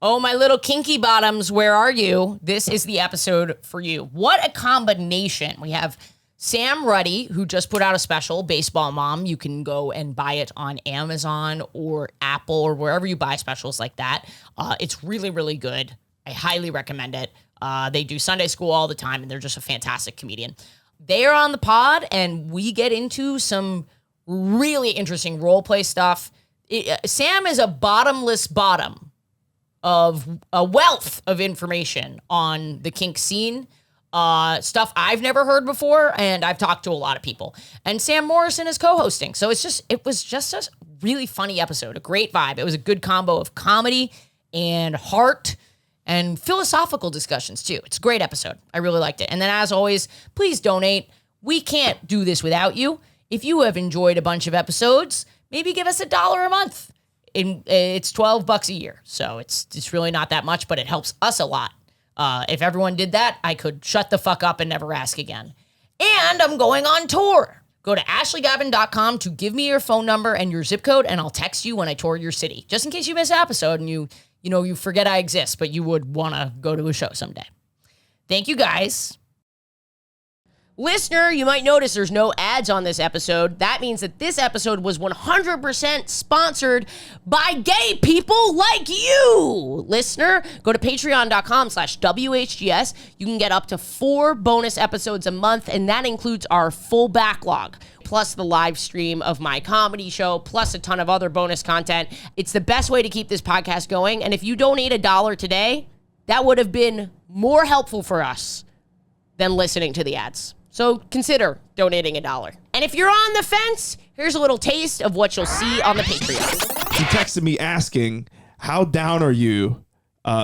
Oh, my little kinky bottoms, where are you? This is the episode for you. What a combination. We have Sam Ruddy, who just put out a special, Baseball Mom. You can go and buy it on Amazon or Apple or wherever you buy specials like that. It's really, really good. I highly recommend it. They do Sunday school all the time, and they're just a fantastic comedian. They are on the pod, and we get into some really interesting role play stuff. Sam is a bottomless bottom of a wealth of information on the kink scene, stuff I've never heard before, and I've talked to a lot of people. And Sam Morrison is co-hosting, so it was just a really funny episode, a great vibe. It was a good combo of comedy and heart and philosophical discussions too. It's a great episode. I really liked it. And then as always, please donate. We can't do this without you. If you have enjoyed a bunch of episodes, maybe give us $1 a month. It's $12 a year, so it's really not that much, but it helps us a lot. If everyone did that, I could shut the fuck up and never ask again. And I'm going on tour. Go to ashleygavin.com to give me your phone number and your zip code, and I'll text you when I tour your city, just in case you miss an episode and you forget I exist, but you would want to go to a show someday. Thank you, guys. Listener, you might notice there's no ads on this episode. That means that this episode was 100% sponsored by gay people like you. Listener, go to patreon.com/WHGS. You can get up to 4 bonus episodes a month, and that includes our full backlog, plus the live stream of my comedy show, plus a ton of other bonus content. It's the best way to keep this podcast going, and if you donate $1 today, that would have been more helpful for us than listening to the ads. So consider donating $1. And if you're on the fence, here's a little taste of what you'll see on the Patreon. She texted me asking, how down are you?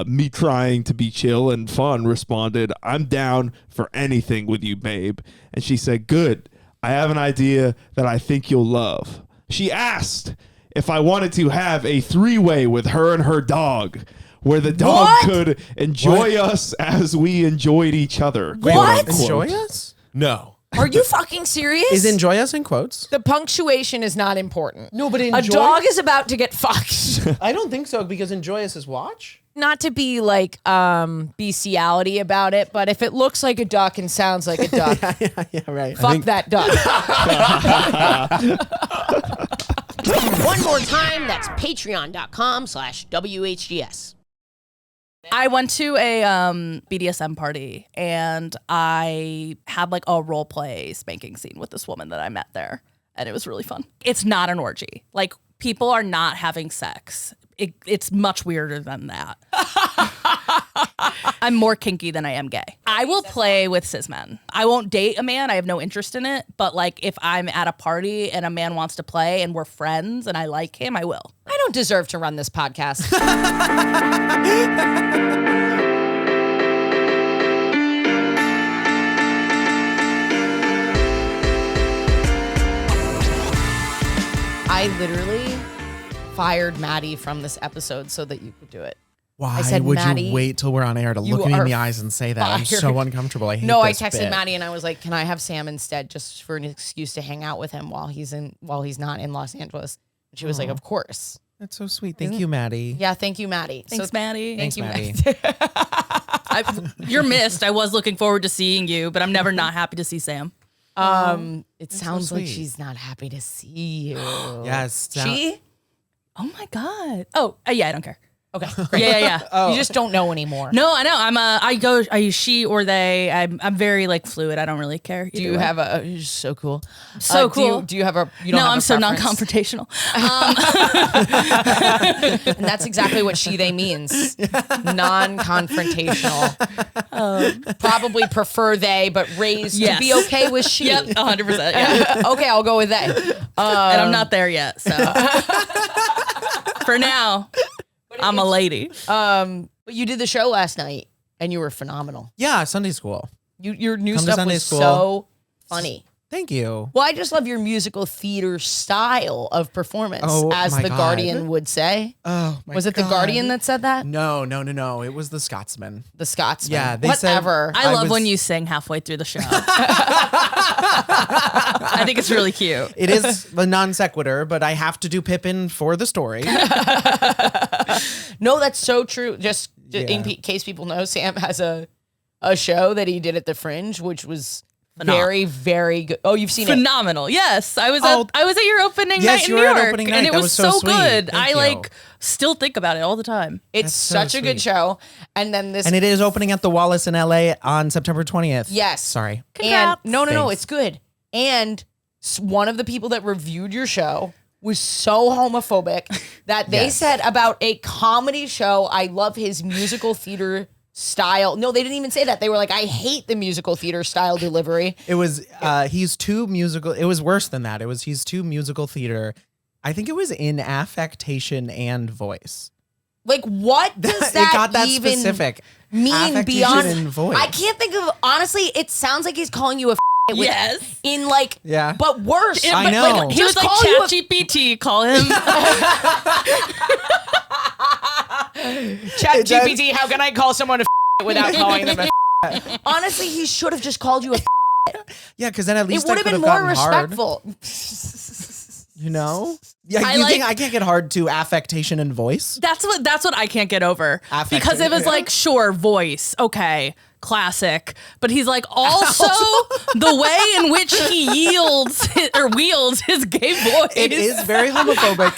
Me trying to be chill and fun responded, I'm down for anything with you, babe. And she said, good. I have an idea that I think you'll love. She asked if I wanted to have a 3-way with her and her dog, where the dog could enjoy us as we enjoyed each other. What? Enjoy us? No. Are you fucking serious? Is enjoy us in quotes? The punctuation is not important. No, but enjoy... A dog is about to get fucked. I don't think so, because enjoy us is watch. Not to be like bestiality about it, but if it looks like a duck and sounds like a duck, yeah, right. Fuck that duck. One more time, that's patreon.com/WHGS. I went to a BDSM party, and I had like a role play spanking scene with this woman that I met there, and it was really fun. It's not an orgy. Like, people are not having sex. It's much weirder than that. I'm more kinky than I am gay. I will play with cis men. I won't date a man. I have no interest in it. But like, if I'm at a party and a man wants to play and we're friends and I like him, I will. I don't deserve to run this podcast. I literally fired Maddie from this episode so that you could do it. Why I said, would Maddie, you wait till we're on air to look me in the eyes and say that? I'm so uncomfortable. I hate No, I this texted bit. Maddie and I was like, "Can I have Sam instead, just for an excuse to hang out with him while he's not in Los Angeles?" And she was like, "Of course." That's so sweet. Thank you, Maddie. Yeah, thank you, Maddie. Thanks, Maddie. Thank you, Maddie. You're missed. I was looking forward to seeing you, but I'm never not happy to see Sam. It sounds like she's not happy to see you. Yes. She? Oh my God. Oh, yeah, I don't care. Okay, great. Yeah. You just don't know anymore. No, I know. I use she or they. I'm very like fluid. I don't really care. Do you have a? You're so cool. So cool. Do you have a? You don't no, have I'm a so preference? non-confrontational. And that's exactly what she they means. Non-confrontational. Probably prefer they, but raised to be okay with she. Yep, 100%. Yeah. Okay, I'll go with they. And I'm not there yet. So for now, I'm a lady. But you did the show last night, and you were phenomenal. Yeah, Sunday school. Your new Come to stuff Sunday was school. so funny. Thank you. Well, I just love your musical theater style of performance, Oh, as my the God. Guardian would say. Oh, my Was it God. the Guardian that said that? No. It was the Scotsman. The Scotsman. Yeah, they whatever. said- I love was- when you sing halfway through the show. I think it's really cute. It is the non sequitur, but I have to do Pippin for the story. No, that's so true. Just in case people know, Sam has a show that he did at the Fringe, which was very, very good. Oh, you've seen Phenomenal. Yes. I was at your opening night in New York, and it was so good. I still think about it all the time. It's such a good show. And then and it is opening at the Wallace in LA on September 20th. Yes. Sorry. Congrats. And no, it's good. And one of the people that reviewed your show was so homophobic that they said about a comedy show, I love his musical theater style. No, they didn't even say that. They were like, I hate the musical theater style delivery. It was he's too musical. It was worse than that. He's too musical theater. I think it was in affectation and voice. Like, what does that, it got that even specific mean beyond and voice? I can't think of, honestly, it sounds like he's calling you a yes. In like, but worse. I know. Like, he was like, ChatGPT, call him. ChatGPT, how can I call someone a without calling them a Honestly, he should have just called you a Yeah, because then at least it would have been more respectful. You know? Yeah, I can't get hard to affectation and voice. That's what I can't get over. Because it was like, sure, voice, okay, classic. But he's like, also the way in which he wields his gay voice. It is very homophobic.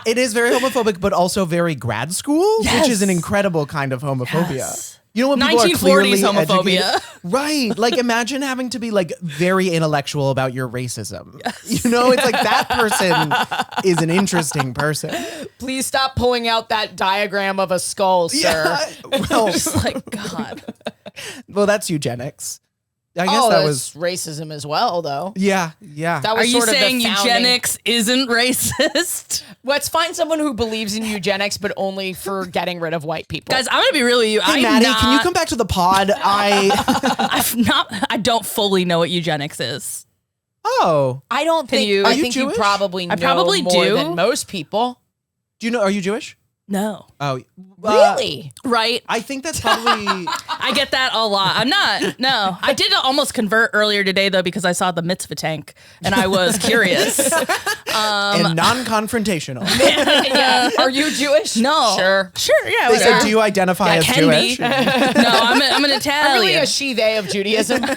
It is very homophobic, but also very grad school, which is an incredible kind of homophobia. Yes. You know, when people 1940s homophobia. Educated, right. Like, imagine having to be like very intellectual about your racism. Yes. You know, it's like that person is an interesting person. Please stop pulling out that diagram of a skull, sir. Yeah. Well, just like, God. Well, that's eugenics. I guess that was racism as well, though. Yeah. That was Are you saying eugenics isn't racist? Let's find someone who believes in eugenics, but only for getting rid of white people. Guys, I'm gonna be real with you. Hey, Maddie, can you come back to the pod? I don't fully know what eugenics is. Oh, I don't think. I think you probably know more than most people. Do you know? Are you Jewish? No. Oh, really? Right. I think that's probably. I get that a lot. I'm not. No, I did almost convert earlier today though because I saw the mitzvah tank and I was curious. And non-confrontational. Yeah. Are you Jewish? No. Sure. Yeah. They said, do you identify as Jewish? No, I'm an Italian. I'm really a she/they of Judaism. No,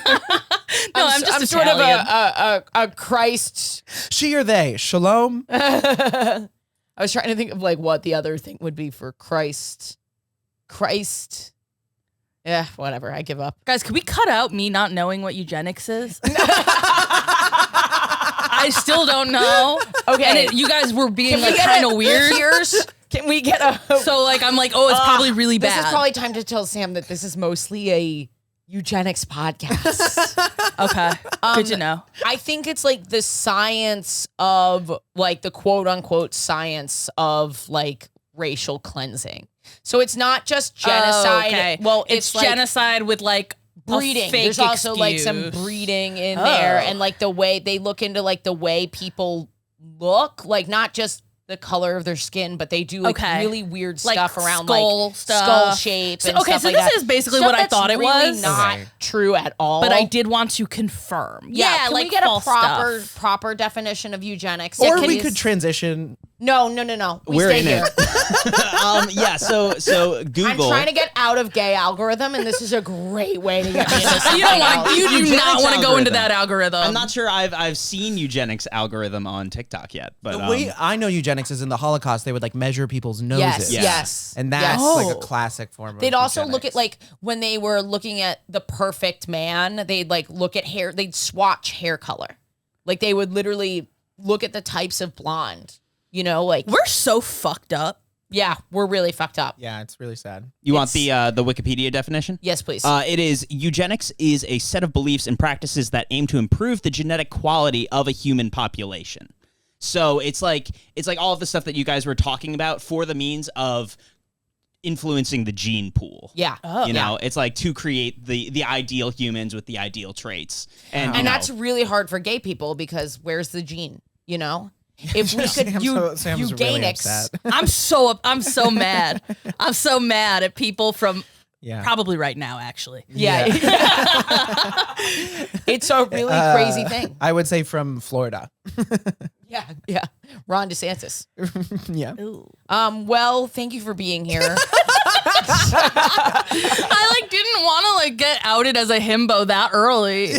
I'm just sort of a Christ. She or they. Shalom. I was trying to think of like what the other thing would be for Christ. Yeah, whatever. I give up. Guys, can we cut out me not knowing what eugenics is? I still don't know. Okay. And you guys were being like kind of weird. Can we get a... So like, I'm like, oh, it's probably really bad. This is probably time to tell Sam that this is mostly a eugenics podcast. Okay. Good to know. I think it's like the science of like the quote unquote science of like racial cleansing. So it's not just genocide. Oh, okay. Well, it's like genocide with like breeding. Fake There's also excuse. like some breeding in there, and like the way they look into like the way people look, like not just the color of their skin, but they do like really weird stuff around like skull shape. And okay, stuff so like this that. is basically Stuff what I that's thought it really was. Not true at all. But I did want to confirm. Yeah, can like we get a false proper definition of eugenics? Or we could transition. No. We stay here. So Google. I'm trying to get out of gay algorithm, and this is a great way to get me into You do not want to go into that algorithm. I'm not sure I've seen eugenics algorithm on TikTok yet, but The way I know eugenics is in the Holocaust. They would like measure people's noses. Yes. And that's like a classic form of They'd also eugenics. look at like when they were looking at the perfect man, they'd like look at hair, they'd swatch hair color. Like they would literally look at the types of blonde, you know, like we're so fucked up. Yeah, we're really fucked up. Yeah, it's really sad. You want the Wikipedia definition? Yes, please. It is eugenics is a set of beliefs and practices that aim to improve the genetic quality of a human population. So it's like all of the stuff that you guys were talking about for the means of influencing the gene pool. Yeah. You know, it's like to create the ideal humans with the ideal traits. And that's really hard for gay people because where's the gene, you know? If we could Sam's eugenics. really upset. I'm so mad. I'm so mad at people from Yeah. Probably right now, actually. Yeah. It's a really crazy thing. I would say from Florida. Yeah. Ron DeSantis. Yeah. Well, thank you for being here. I didn't want to get outed as a himbo that early.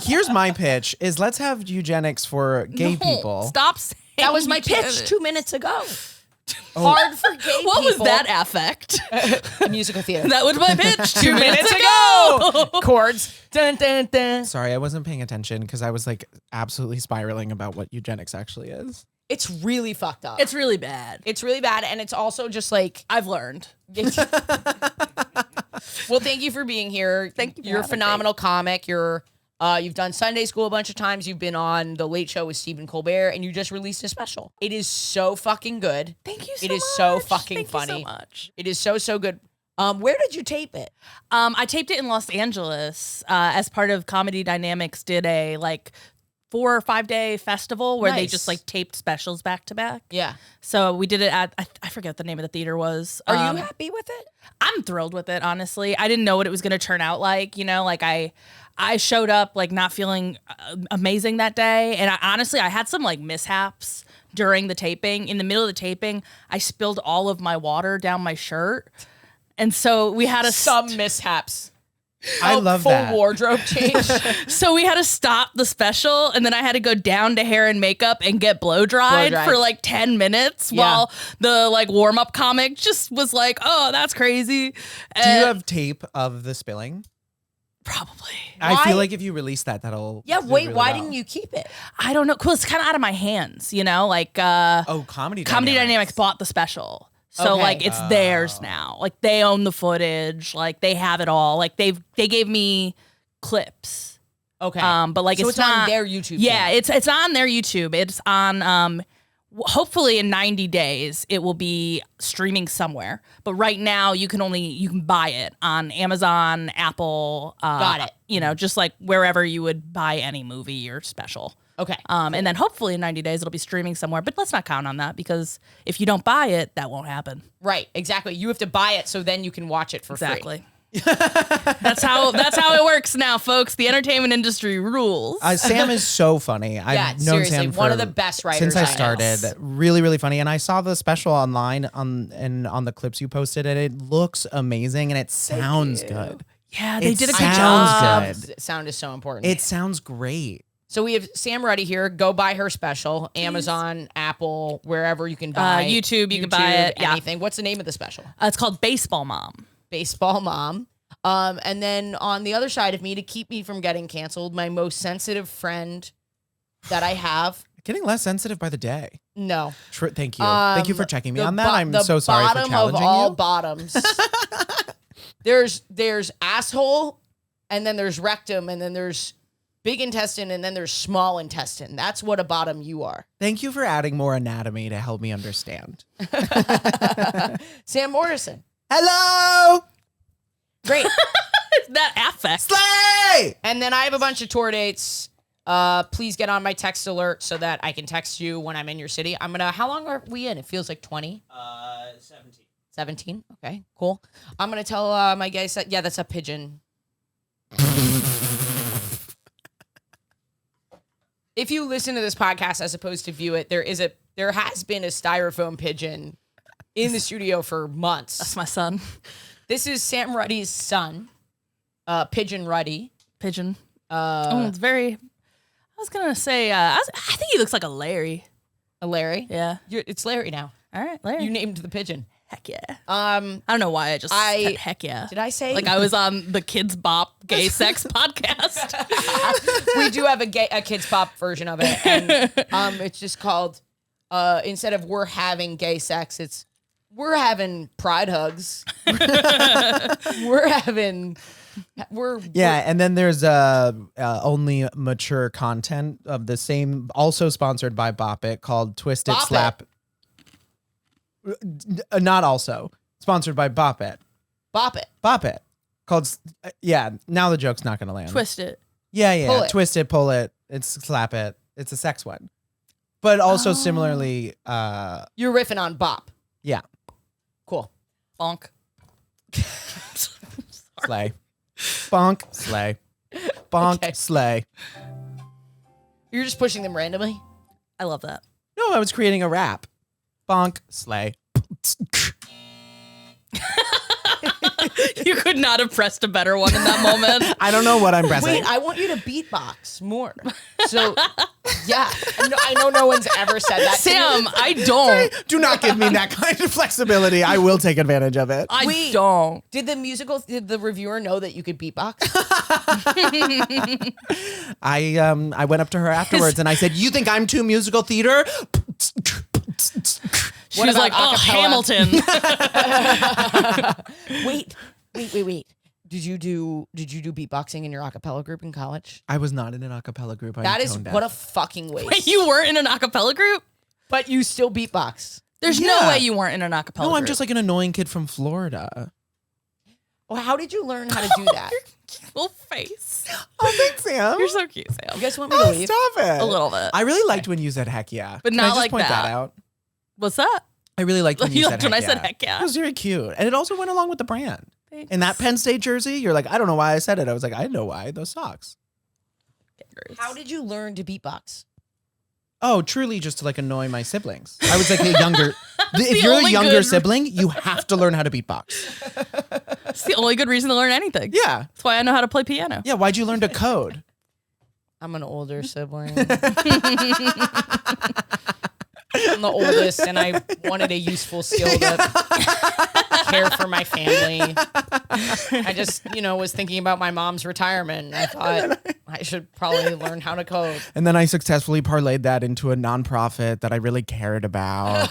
Here's my pitch: is let's have eugenics for gay people. Stop saying That was my pitch 2 minutes ago. Hard for gay people. What was that affect? Musical theater. That was my pitch 2 minutes ago. Chords. Dun, dun, dun. Sorry, I wasn't paying attention because I was absolutely spiraling about what eugenics actually is. It's really fucked up. It's really bad. It's really bad, and it's also just I've learned. Well, thank you for being here. Thank you for You're a having phenomenal comic. You've done Sunday School a bunch of times. You've been on The Late Show with Stephen Colbert, and you just released a special. It is so fucking good. Thank you so It much. is so fucking Thank funny. you so much. It is so good. Where did you tape it? I taped it in Los Angeles as part of Comedy Dynamics. Did a 4 or 5 day festival where they Nice. just taped specials back to back. Yeah. So we did it at I forget what the name of the theater was. Are you happy with it? I'm thrilled with it, honestly. I didn't know what it was going to turn out like. I showed up not feeling amazing that day, and I had some mishaps during the taping. In the middle of the taping, I spilled all of my water down my shirt, and so we had Some mishaps. I love full that. wardrobe change. So we had to stop the special, and then I had to go down to hair and makeup and get blow dried for 10 minutes while the warm up comic just was oh, that's crazy. Do you have tape of the spilling? Probably. I feel like if you release that'll Yeah, do wait, really why well. didn't you keep it? I don't know. Cool. It's kind of out of my hands, Comedy Comedy Dynamics bought the special. So Okay. it's theirs now. They own the footage. They have it all. They gave me clips. Okay. But so it's not on their YouTube. Yeah, channel. it's on their YouTube. It's on hopefully in 90 days it will be streaming somewhere. But right now you can buy it on Amazon, Apple, Got it. Just wherever you would buy any movie or special. Okay. And then hopefully in 90 days it'll be streaming somewhere. But let's not count on that because if you don't buy it, that won't happen. Right. Exactly. You have to buy it so then you can watch it for free. Exactly. That's how it works now, folks. The entertainment industry rules. Sam is so funny. I've known seriously, Sam one for- of the best writers since I I know. started. Really, really funny. And I saw the special online on the clips you posted, and it looks amazing and it sounds good. Yeah, they It did a good sounds job. good. Sound is so important. It sounds great. So we have Sam Ruddy here. Go buy her special. Amazon, Apple, wherever you can buy. YouTube, you can buy it. Yeah. Anything. What's the name of the special? It's called Baseball Mom. Baseball Mom. And then on the other side of me, to keep me from getting canceled, my most sensitive friend that I have. Getting less sensitive by the day. No. Thank you. Thank you for checking me on that. I'm the so sorry for bottom challenging of all you. bottoms. There's asshole, and then there's rectum, and then there's big intestine, and then there's small intestine. That's what a bottom you are. Thank you for adding more anatomy to help me understand. Sam Morrison. Hello! Great. That affect. Slay! And then I have a bunch of tour dates. Please get on my text alert so that I can text you when I'm in your city. How long are we in? It feels like 20. 17. 17? Okay, cool. I'm going to tell my guys that, yeah, that's a pigeon. If you listen to this podcast as opposed to view it, there has been a styrofoam pigeon in the studio for months. That's my son. This is Sam Ruddy's son, Pigeon Ruddy. Pigeon. It's very. I was gonna say. I think he looks like a Larry. A Larry. Yeah. It's Larry now. All right, Larry. You named the pigeon. Heck yeah. I I don't know why I just said heck yeah. Did I say? I was on the Kids Bop Gay Sex podcast. We do have a Kids Pop version of it, and it's just called instead of we're having gay sex, it's we're having pride hugs. And then there's only mature content of the same, also sponsored by Bop It, called Twist It Bop It. Slap. Not also sponsored by Bop It. Bop It. Bop It. Called now the joke's not gonna land. Twist it. Yeah. Pull it. Twist it, pull it. It's slap it. It's a sex one. But also similarly, You're riffing on Bop. yeah. Cool. Bonk. Slay. Bonk. Slay. Bonk. Okay. Slay. You're just pushing them randomly? I love that. No, I was creating a rap. Bonk. Slay. You could not have pressed a better one in that moment. I don't know what I'm pressing. Wait, I want you to beatbox more. So, yeah. I know no one's ever said that to you. Sam, I don't. Do not give me that kind of flexibility. I will take advantage of it. I don't. Did the reviewer know that you could beatbox? I went up to her afterwards and I said, "You think I'm too musical theater?" She was like, "Oh, Hamilton." Wait. Did you do beatboxing in your a cappella group in college? I was not in an a cappella group. That is what a fucking waste. Wait, you weren't in an a cappella group? But you still beatbox. There's no way you weren't in an a cappella group. No, I'm just like an annoying kid from Florida. Well, how did you learn how to do that? Little face. Oh, thanks, Sam. You're so cute, Sam. You guys want me to leave? Stop it. A little bit. I really liked when you said heck yeah. But Can not I just like point that. out? What's that? I really liked when you said liked heck when I yeah. said heck yeah. It was very cute. And it also went along with the brand. Thanks. In that Penn State jersey, you're like, I don't know why I said it. I was like, I know why. Those socks. How did you learn to beatbox? Oh, truly just to like annoy my siblings. I was like a younger. If you're a only younger good- sibling, you have to learn how to beatbox. It's the only good reason to learn anything. Yeah. That's why I know how to play piano. Yeah. Why'd you learn to code? I'm an older sibling. I'm the oldest, and I wanted a useful skill to care for my family. I just, was thinking about my mom's retirement. I thought I should probably learn how to code. And then I successfully parlayed that into a nonprofit that I really cared about.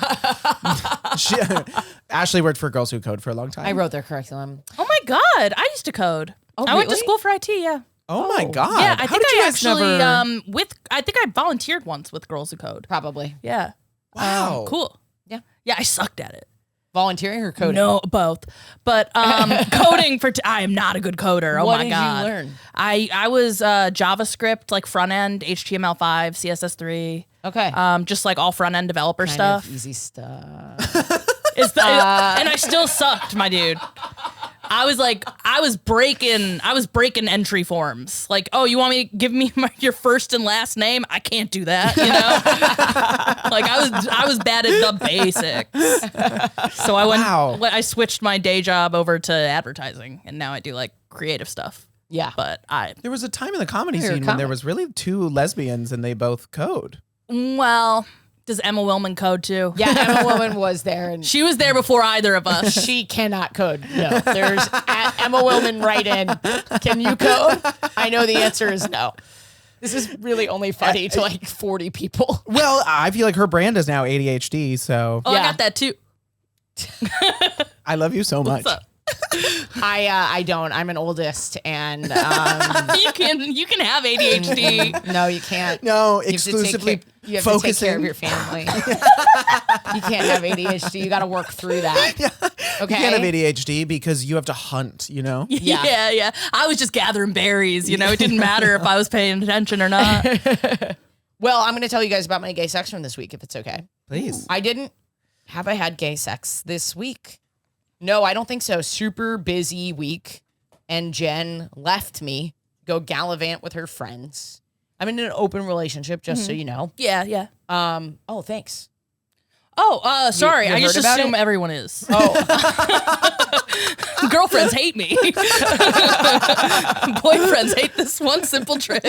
Ashley worked for Girls Who Code for a long time. I wrote their curriculum. Oh my God. I used to code. Oh, I went to really? school for IT, yeah. Oh my God. Yeah, I How think did you I guys actually never- I think I volunteered once with Girls Who Code. Probably. Yeah. Wow. Cool. Yeah. Yeah, I sucked at it. Volunteering or coding? No, both. But coding I am not a good coder. Oh What my did God. you learn? I was JavaScript, like front end, HTML5, CSS3. Okay. Just like all front end developer Kind stuff. of easy stuff. And I still sucked, my dude. I was breaking entry forms. Like, oh, you want me to give me your first and last name? I can't do that, Like I was bad at the basics. So I switched my day job over to advertising, and now I do like creative stuff. Yeah. But There was a time in the comedy You're a scene when there comic. was really two lesbians and they both code. does Emma Willman code too? Yeah, Emma Willman was there, and She was there before either of us. she cannot code. No, there's Emma Willman right in. Can you code? I know the answer is no. This is really only funny to like 40 people. Well, I feel like her brand is now ADHD, so Oh, I Yeah. got that too. I love you so much. What's up? I don't. I'm an oldest, and You can have ADHD. no, you can't. No, You have to take exclusively care- you have to take care of focusing. your family. You can't have ADHD. You got to work through that. Okay. You can't have ADHD because you have to hunt, Yeah. Yeah. I was just gathering berries, It didn't matter if I was paying attention or not. Well, I'm going to tell you guys about my gay sex from this week, if it's okay. Please. I didn't. Have I had gay sex this week? No, I don't think so. Super busy week. And Jen left me, go gallivant with her friends. I'm in an open relationship, just so you know. Yeah. Oh, thanks. Oh, sorry. You I just heard about assume it? everyone is. Oh, Girlfriends hate me. Boyfriends hate this one simple trick.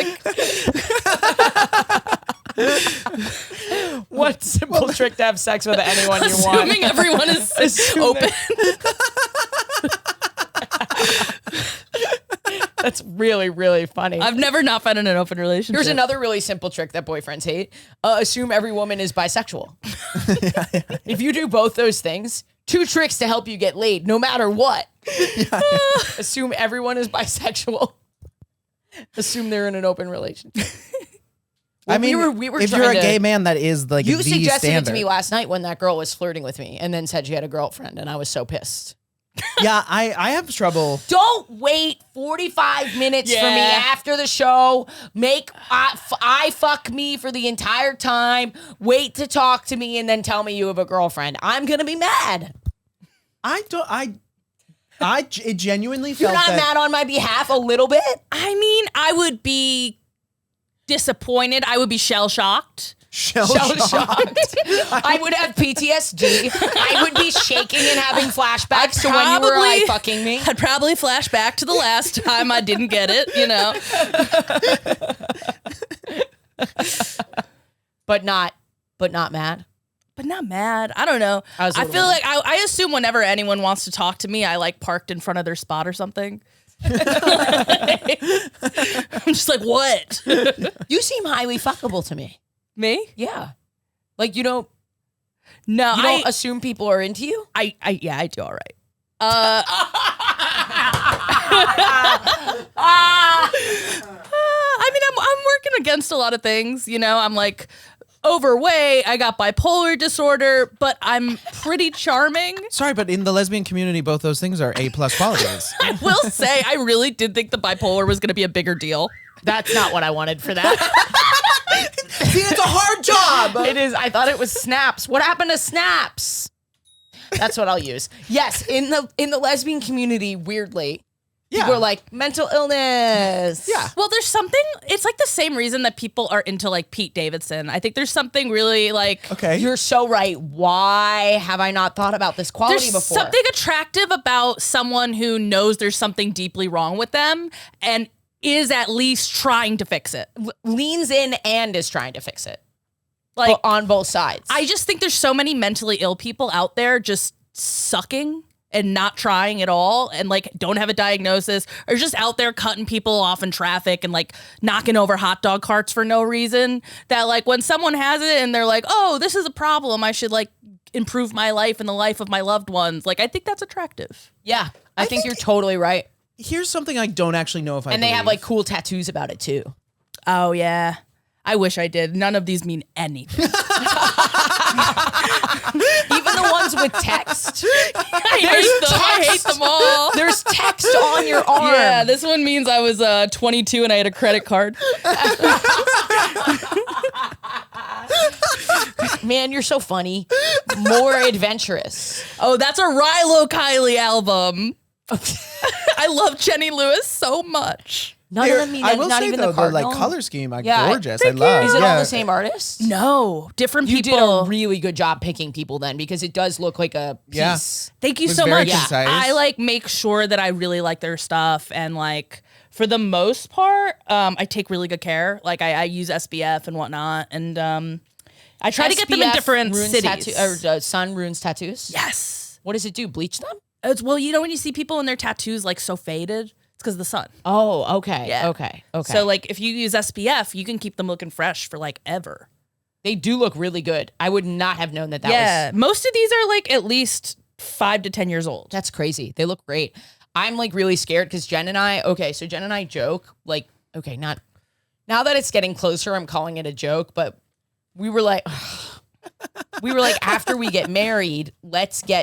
what simple trick to have sex with anyone you want? Assuming everyone is open. That's really, really funny. I've never not been in an open relationship. Here's another really simple trick that boyfriends hate. Assume every woman is bisexual. If you do both those things, 2 tricks to help you get laid, no matter what. Assume everyone is bisexual. Assume they're in an open relationship. I mean, we were if trying you're a to- gay man, that is like You the suggested standard. it to me last night when that girl was flirting with me and then said she had a girlfriend, and I was so pissed. Yeah, I have trouble. Don't wait 45 minutes for me Yeah. after the show. Make I fuck me for the entire time. Wait to talk to me and then tell me you have a girlfriend. I'm gonna be mad. It genuinely You're felt not mad on my behalf a little bit? I mean, I would be disappointed. I would be shell-shocked. Shell-shocked. I would have PTSD. I would be shaking and having flashbacks to when you were fucking me. I'd probably flash back to the last time I didn't get it, you know. But not mad. But not mad. I don't know. I feel like I assume whenever anyone wants to talk to me, I like parked in front of their spot or something. I'm just like, what? You seem highly fuckable to me. Me? Yeah. Like you don't assume people are into you? I do all right. I mean, I'm working against a lot of things, you know. I'm like overweight, I got bipolar disorder, but I'm pretty charming. Sorry, but in the lesbian community, both those things are A+ qualities. I will say, I really did think the bipolar was going to be a bigger deal. That's not what I wanted for that. See, it's a hard job. It is. I thought it was snaps. What happened to snaps? That's what I'll use. Yes, in the lesbian community, weirdly, people are like mental illness. Yeah. Well, there's something. It's like the same reason that people are into like Pete Davidson. I think there's something really like. Okay. You're so right. Why have I not thought about this quality There's before? something attractive about someone who knows there's something deeply wrong with them and is at least trying to fix it. Leans in and is trying to fix it. Like on both sides. I just think there's so many mentally ill people out there just sucking and not trying at all and like don't have a diagnosis or just out there cutting people off in traffic and like knocking over hot dog carts for no reason, that like when someone has it and they're like, oh, this is a problem, I should like improve my life and the life of my loved ones. Like I think that's attractive. Yeah, I think you're totally right. Here's something I don't actually know if I And they believe. have like cool tattoos about it too. Oh yeah. I wish I did. None of these mean anything. Even the ones with text. I hate them all. There's text on your arm. Yeah, this one means I was 22 and I had a credit card. Man, you're so funny. More adventurous. Oh, that's a Rilo Kiley album. I love Jenny Lewis so much. None of them mean I will not say even though, the cardinal. like color scheme, like Yeah, gorgeous. I love. Is it all the same artist? No, different You people. did a really good job picking people then, because it does look like a piece. Yeah. Thank you Was so very much. concise. I like make sure that I really like their stuff, and like for the most part, I take really good care. Like I use SPF and whatnot, and I try to get them in SPF different ruins cities. sun ruins tattoos? Yes. What does it do? Bleach them? It's, well, you know when you see people and their tattoos like so faded, it's because of the sun. Oh, okay. Yeah. Okay. So like if you use SPF, you can keep them looking fresh for like ever. They do look really good. I would not have known that Yeah, was... most of these are like at least 5 to 10 years old. That's crazy. They look great. I'm like really scared because Jen and I joke, like, okay, not... Now that it's getting closer, I'm calling it a joke, but we were like... after we get married,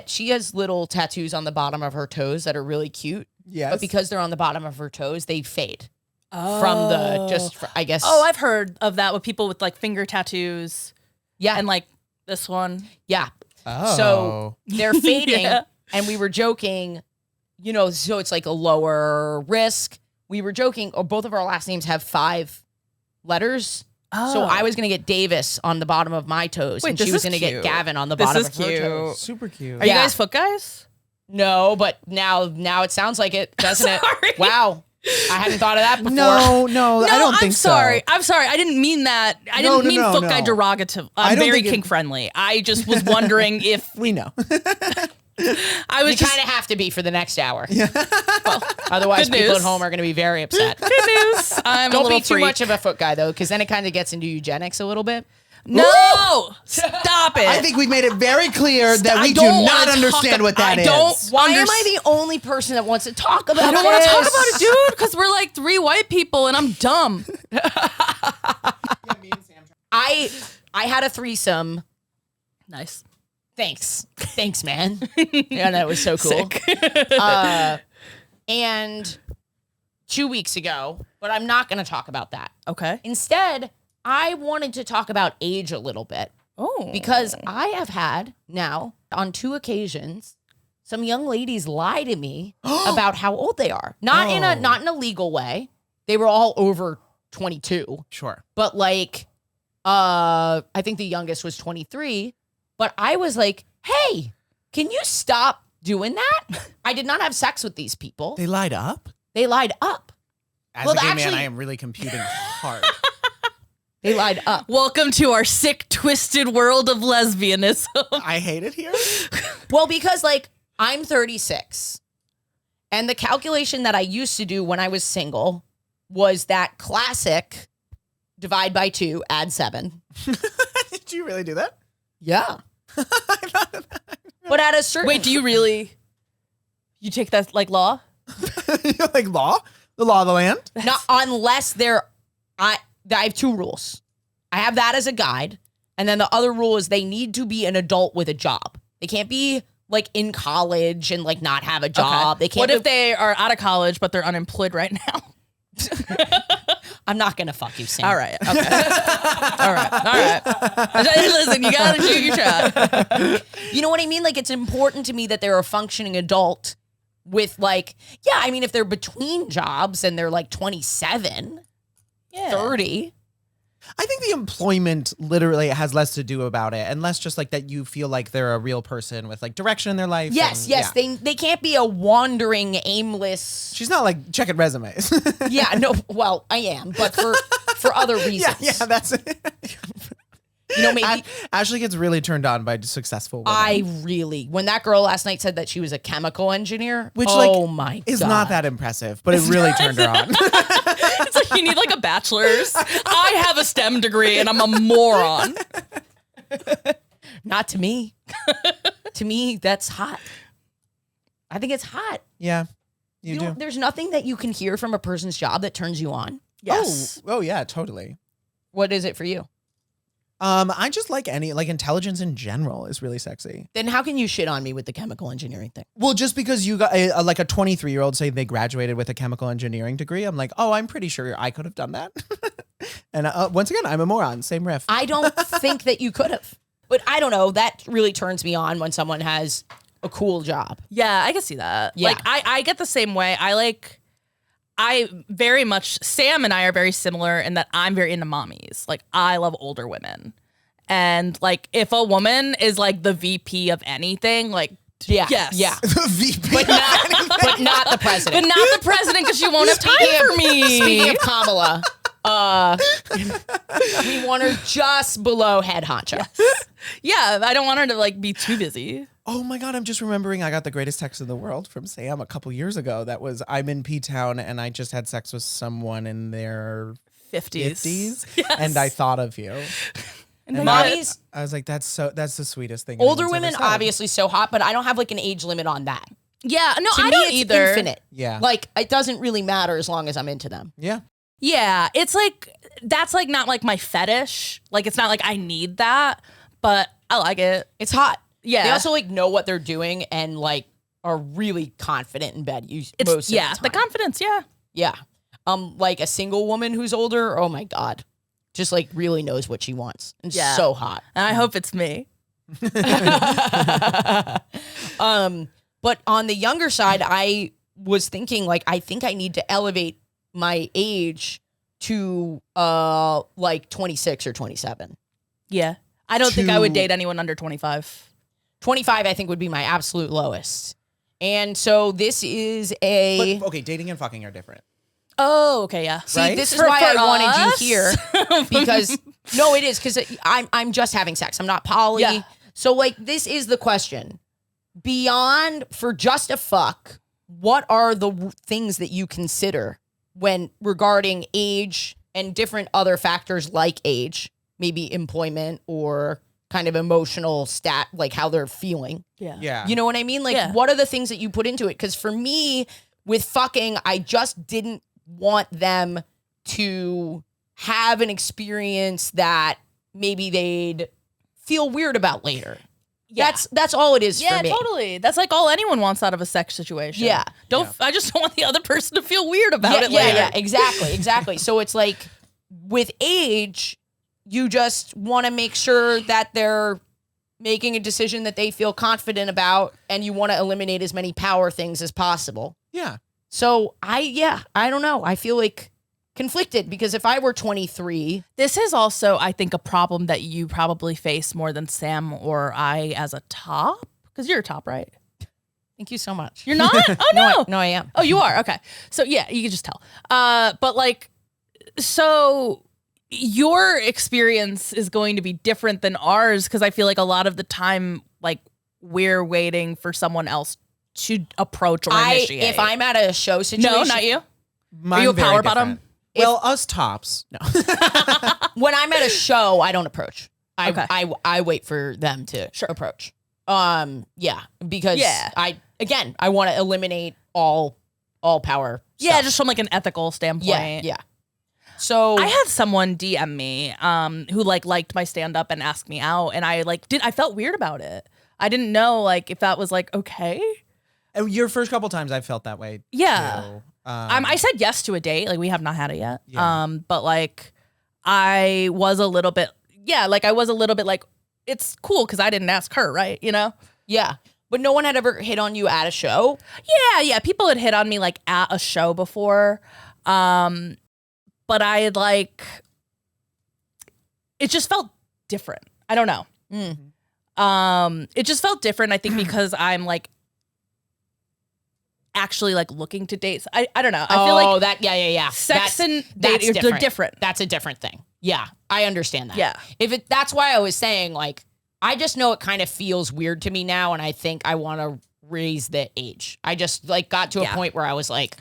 she has little tattoos on the bottom of her toes that are really cute. Yes. But because they're on the bottom of her toes, they fade. From the, I guess. Oh, I've heard of that with people with like finger tattoos. Yeah. And like this one. Yeah. Oh. So they're fading. Yeah. And we were joking, so it's like a lower risk. We were joking, both of our last names have 5 letters. Oh. So I was going to get Davis on the bottom of my toes. Wait, and she this was is going to get cute. Gavin on the This bottom is of her cute. toes. Super cute. Are you Yeah. guys foot guys? No, but now it sounds like it, doesn't Sorry. it? Wow. I hadn't thought of that before. No, I don't think so. I'm sorry. I didn't mean that. I No, didn't mean no, foot no. guy derogative. I I'm don't very think it- kink friendly. I just was wondering if We know. I was You just kind of have to be for the next hour. Otherwise, good people news. at home are going to be very upset. good news. I'm a Don't little be too freak. much of a foot guy, though, because then it kind of gets into eugenics a little bit. No, stop it. I think we made it very clear that I we do don't not wanna understand talk- what that I is. don't- Why am I the only person that wants to talk about I don't this? want to talk about it, dude, because we're like 3 white people and I'm dumb. I had a threesome. Nice. Thanks, man. Yeah, that was so cool. And 2 weeks ago, but I'm not going to talk about that. Okay. Instead, I wanted to talk about age a little bit Oh. because I have had now on 2 occasions some young ladies lie to me about how old they are. Not in a legal way. They were all over 22. Sure. But like, I think the youngest was 23. But I was like, hey, can you stop doing that? I did not have sex with these people. They lied up? They lied up. As a gay man, I am really computing hard. They lied up. Welcome to our sick, twisted world of lesbianism. I hate it here. Well, because like I'm 36 and the calculation that I used to do when I was single was that classic divide by 2, add 7. Did you really do that? Yeah. But at a certain Wait, do you really? You take that like law? You're like law? The law of the land? not unless I have 2 rules. I have that as a guide, and then the other rule is they need to be an adult with a job. They can't be like in college and like not have a job. Okay. They can't. What if they are out of college but they're unemployed right now? I'm not gonna fuck you, Sam. All right. Okay. All right. Listen, you gotta shoot your shot. You know what I mean? Like it's important to me that they're a functioning adult with like, yeah, I mean if they're between jobs and they're like 27, 30. I think the employment literally has less to do about it and less just like that you feel like they're a real person with like direction in their life. Yes, and, yeah. They can't be a wandering, aimless. She's not like checking resumes. Yeah, no, well, I am, but for other reasons. Yeah, that's it. You know, maybe Ashley gets really turned on by successful women. when that girl last night said that she was a chemical engineer, Which my is God. not that impressive, but it really turned her on. It's like you need like a bachelor's. I have a STEM degree and I'm a moron. Not to me. To me, that's hot. I think it's hot. Yeah, you do. There's nothing that you can hear from a person's job that turns you on. Yes. Oh yeah, totally. What is it for you? I just like intelligence in general is really sexy. Then how can you shit on me with the chemical engineering thing? Well, just because you got like a 23-year-old say they graduated with a chemical engineering degree, I'm like, oh, I'm pretty sure I could have done that. And once again, I'm a moron. Same riff. I don't think that you could have. But I don't know. That really turns me on when someone has a cool job. Yeah, I can see that. Yeah. Like I get the same way. I very much, Sam and I are very similar in that I'm very into mommies. Like I love older women. And like if a woman is like the VP of anything, like Yeah. yes. Yeah. VP. But not the president. But not the president because she won't have time for me. Speaking of Kamala, we want her just below head honcho. Yeah, I don't want her to like be too busy. Oh my God, I'm just remembering I got the greatest text in the world from Sam a couple years ago. That was, I'm in P-Town and I just had sex with someone in their 50s. Yes. And I thought of you. And Mommies, I was like, that's the sweetest thing. older anyone's women, ever said. obviously so hot, but I don't have like an age limit on that. Yeah, no, To I me, don't it's either. infinite. Yeah. Like it doesn't really matter as long as I'm into them. Yeah. Yeah, it's like, that's like not like my fetish. Like it's not like I need that, but I like it. It's hot. Yeah. They also like know what they're doing and like are really confident in bed. Most of The time. confidence, yeah. Yeah. Like a single woman who's older, oh my God. Just like really knows what she wants. And Yeah. so hot. And I hope it's me. But on the younger side, I was thinking like I think I need to elevate my age to like 26 or 27. Yeah. I don't think I would date anyone under 25. 25 I think would be my absolute lowest. And so this is But, okay, dating and fucking are different. Oh, okay, yeah. See, Right? this is For why I wanted us? you here because no, it is because I'm just having sex. I'm not poly. Yeah. So like this is the question. Beyond for just a fuck, what are the things that you consider when regarding age and different other factors like age, maybe employment or kind of emotional stat, like how they're feeling? Yeah. Yeah. You know what I mean? Like, Yeah. what are the things that you put into it? Because for me, with fucking, I just didn't want them to have an experience that maybe they'd feel weird about later. Yeah. That's all it is Yeah, for me. totally. That's like all anyone wants out of a sex situation. Yeah. I just don't want the other person to feel weird about Yeah, it yeah, later. yeah, exactly. So it's like with age, you just want to make sure that they're making a decision that they feel confident about, and you want to eliminate as many power things as possible. Yeah. So I don't know. I feel like conflicted because if I were 23, This is also, I think, a problem that you probably face more than Sam or I as a top, because you're a top, right? thank you so much. You're not? Oh no. No, I am. Oh, you are. Okay. So yeah, you can just tell. But like, so your experience is going to be different than ours because I feel like a lot of the time, like we're waiting for someone else to approach or initiate. If I'm at a show situation, no, not you. Mine Are you a very power different. bottom? Well, us tops. No. When I'm at a show, I don't approach. Okay. I wait for them to approach. Yeah, because Yeah. I want to eliminate all power. Yeah, stuff. just from like an ethical standpoint. yeah. So I had someone DM me who like liked my stand up and asked me out, and I felt weird about it. I didn't know like if that was like okay. Your first couple times I felt that way. Yeah. Too. I said yes to a date. Like we have not had it yet. Yeah. But like I was a little bit like it's cool because I didn't ask her, right? You know? yeah, but no one had ever hit on you at a show. Yeah. People had hit on me like at a show before. But I had like it just felt different. I don't know. It just felt different, I think, because I'm like actually like looking to date. I don't know. I feel like that yeah. sex and that's dating, they're different. That's a different thing. Yeah, I understand that. Yeah. That's why I was saying like I just know it kind of feels weird to me now, and I think I want to raise the age. I just like got to a point where I was like,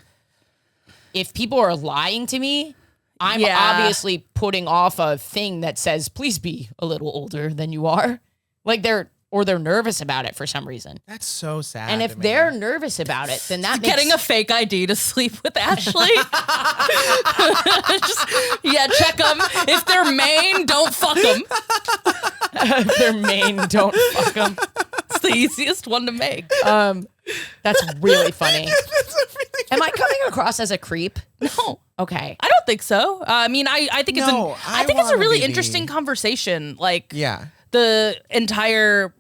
if people are lying to me, I'm obviously putting off a thing that says, please be a little older than you are. Like they're nervous about it for some reason. That's so sad. And if they're nervous about it, then that makes... Getting a fake ID to sleep with Ashley. Check them. If they're Maine, don't fuck them. If they're Maine, don't fuck them. It's the easiest one to make. That's really funny. Am I coming across as a creep? No. Okay. I don't think so. I mean, I think it's I think it's a wanna really be interesting conversation. Like, Yeah. the entire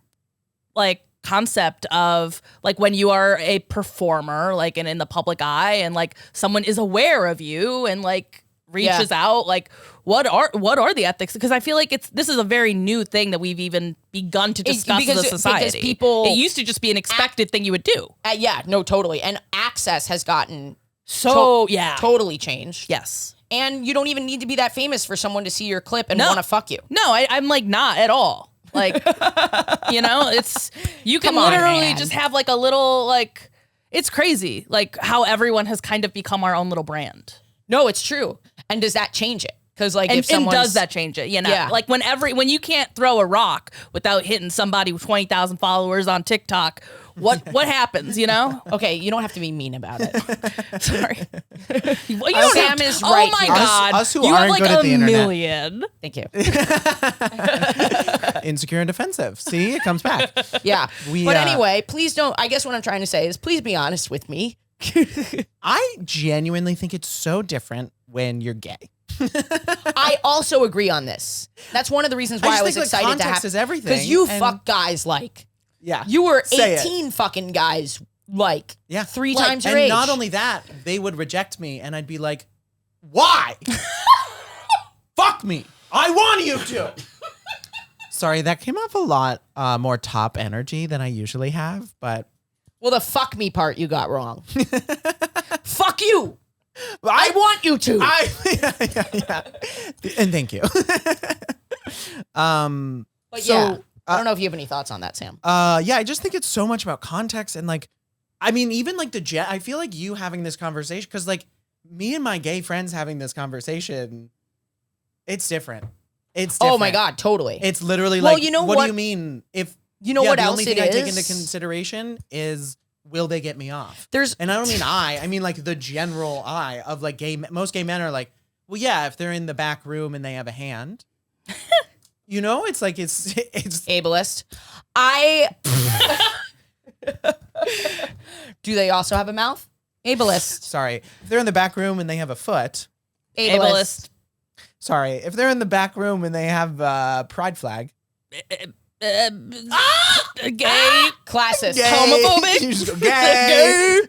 like concept of like when you are a performer, like and in the public eye, and like someone is aware of you and like reaches out, like what are the ethics? Because I feel like this is a very new thing that we've even begun to discuss as a society. Because people, it used to just be an expected thing you would do. Yeah, no, totally. And access has gotten totally changed. Yes. And you don't even need to be that famous for someone to see your clip and want to fuck you. No, I'm like not at all. Like, you know, it's, you can Come on, literally man. just have like a little, like, it's crazy. Like how everyone has kind of become our own little brand. No, it's true. And does that change it? Because like And, if someone does that change it? You know, Yeah. like when you can't throw a rock without hitting somebody with 20,000 followers on TikTok, what happens, you know? Okay, you don't have to be mean about it. Sorry. You don't Sam have to- is right Oh my here. God. Us who you have aren't like good at the a internet. million. Thank you. Insecure and defensive. See, it comes back. Yeah. We, but anyway, please don't. I guess what I'm trying to say is please be honest with me. I genuinely think it's so different when you're gay. I also agree on this. That's one of the reasons why I was just think, like, excited to context have is everything, because you and- fuck guys like Yeah. you were Say it. 18 fucking guys like three Like, times your and age. not only that, they would reject me and I'd be like, why? Fuck me. I want you to. Sorry, that came off a lot more top energy than I usually have, but Well, the fuck me part you got wrong. Fuck you. I want you to. yeah. And thank you. But yeah, I don't know if you have any thoughts on that, Sam. Yeah, I just think it's so much about context and like, I mean, even like I feel like you having this conversation, because like me and my gay friends having this conversation, it's different. It's different. Oh my God, totally. It's literally Well, like, you know what what- do you mean? If You know what the else only it thing I take is? into consideration is, will they get me off? There's And I don't mean I mean like the general I of like most gay men are like, well, yeah, if they're in the back room and they have a hand, you know, it's like, it's ableist. Do they also have a mouth? Ableist. sorry. If they're in the back room and they have a foot, Ableist. sorry. If they're in the back room and they have a pride flag, gay, classist, Gay. homophobic, You just go, gay.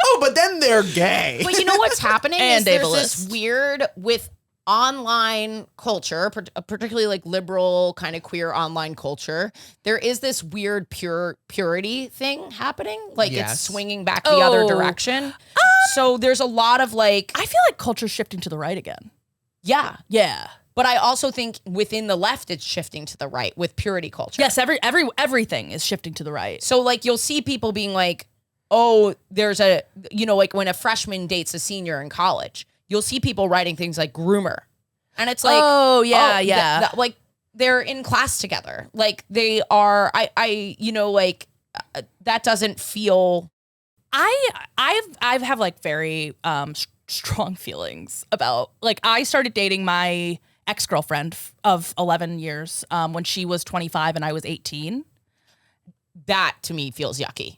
Oh, but then they're gay. But you know what's happening And is there's this ableist. weird with online culture, particularly like liberal kind of queer online culture. There is this weird purity thing happening. Like Yes. it's swinging back the other Oh. direction. So there's a lot of like, I feel like culture's shifting to the right again. yeah. Yeah. But I also think within the left, it's shifting to the right with purity culture. Yes, everything is shifting to the right. So like you'll see people being like, oh, there's a, like when a freshman dates a senior in college, you'll see people writing things like groomer. And it's like, oh yeah. like they're in class together. Like they are, that doesn't feel. I have like very strong feelings about, like, I started dating my ex-girlfriend of 11 years when she was 25 and I was 18. That to me feels yucky.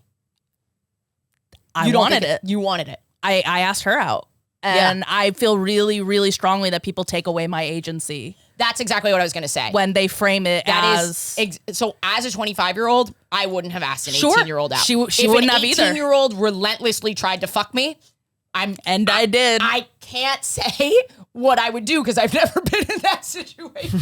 I wanted it. You wanted it. I asked her out. And I feel really, really strongly that people take away my agency That's exactly what I was going to say. when they frame it That as... is so as a 25-year-old, I wouldn't have asked an Sure. 18-year-old out. She If wouldn't an have either. 18-year-old relentlessly tried to fuck me, I did. I can't say what I would do because I've never been in that situation.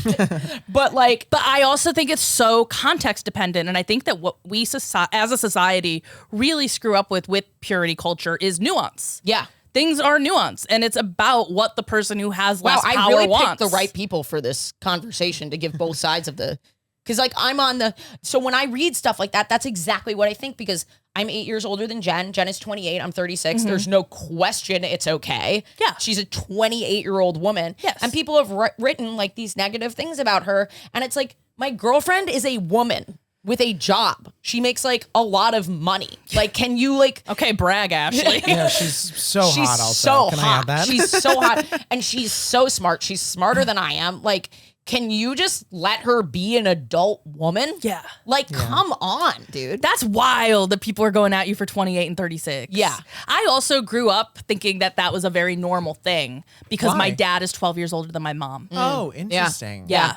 But I also think it's so context dependent. And I think that what we as a society really screw up with purity culture is nuance. yeah. Things are nuanced, and it's about what the person who has Wow, less power I really wants. picked the right people for this conversation to give both sides of the, because like I'm on the, so when I read stuff like that, that's exactly what I think because I'm 8 years older than Jen. Jen is 28. I'm 36. There's no question it's okay. Yeah. She's a 28-year-old woman. Yes. And people have written like these negative things about her. And it's like, my girlfriend is a woman with a job. She makes like a lot of money. Like, can you like, Okay, brag, Ashley. Yeah, she's so she's hot also. so Can hot. I add that? She's so hot. And she's so smart. She's smarter than I am. Like, can you just let her be an adult woman? Yeah. Like, come on, dude. That's wild that people are going at you for 28 and 36. Yeah. I also grew up thinking that was a very normal thing because my Why? dad is 12 years older than my mom. Oh, interesting. Yeah.